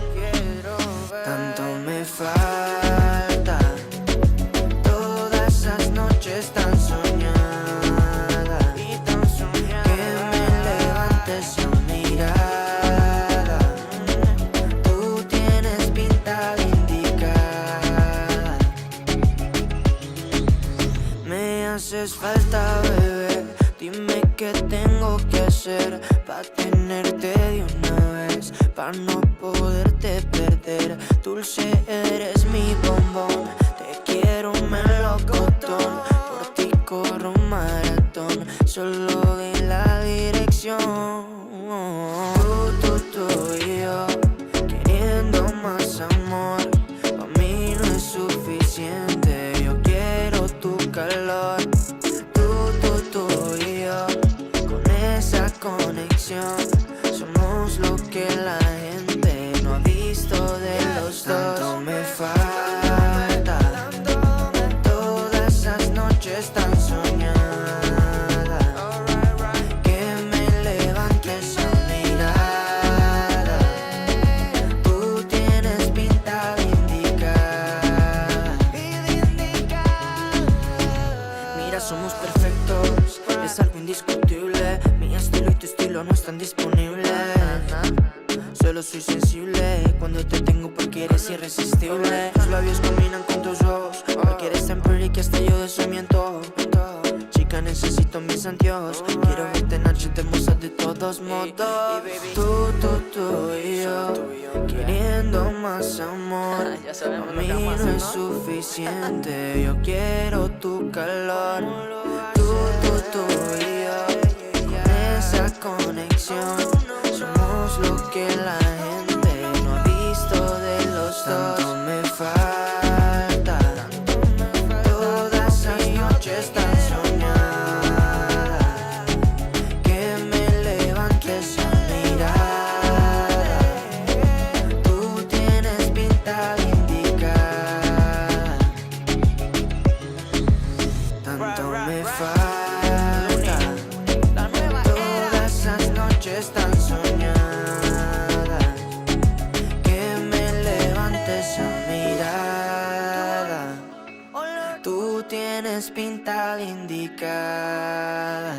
Tanto me falta. Todas esas noches tan soñadas. Que me levantes a mirada. Tú tienes pinta de indicada. Me haces falta, bebé. Dime qué tengo que hacer pa' tenerte de una vez, pa' no poderte perder. Dulce, eres mi bombón. Te quiero melocotón. Por ti corro un maratón. Solo de la dirección. Tú y yo, queriendo más amor. Pa' mí no es suficiente. Yo quiero tu calor. Tú y yo, con esa conexión. Somos lo que la gente no ha visto de los dos. Tanto me falta. Todas esas noches tan soñadas. Que me levantes a mirada. Tú tienes pinta de indicada. Mira, somos perfectos. Es algo indiscutible. Mi estilo y tu estilo no están disponibles. Solo soy sensible cuando te tengo porque eres irresistible. Tus labios combinan con tus ojos. Porque eres tan pretty que hasta yo de eso me antojo. Chica, necesito mis anteojos. Quiero verte en noche hermosa de todos modos. Tú y yo, queriendo más amor. A mí no es suficiente. Yo quiero tu calor. Tú y yo, con esa conexión. Somos lo que la gente no ha visto de los dos. Tanto me falta. Todas esas noches tan soñadas. Que me levantes a mirada. Tú tienes pinta de indicada. Tanto me falta. Todas esas noches tan soñadas. Que me levantes a mirada. Tú tienes pinta de indicada.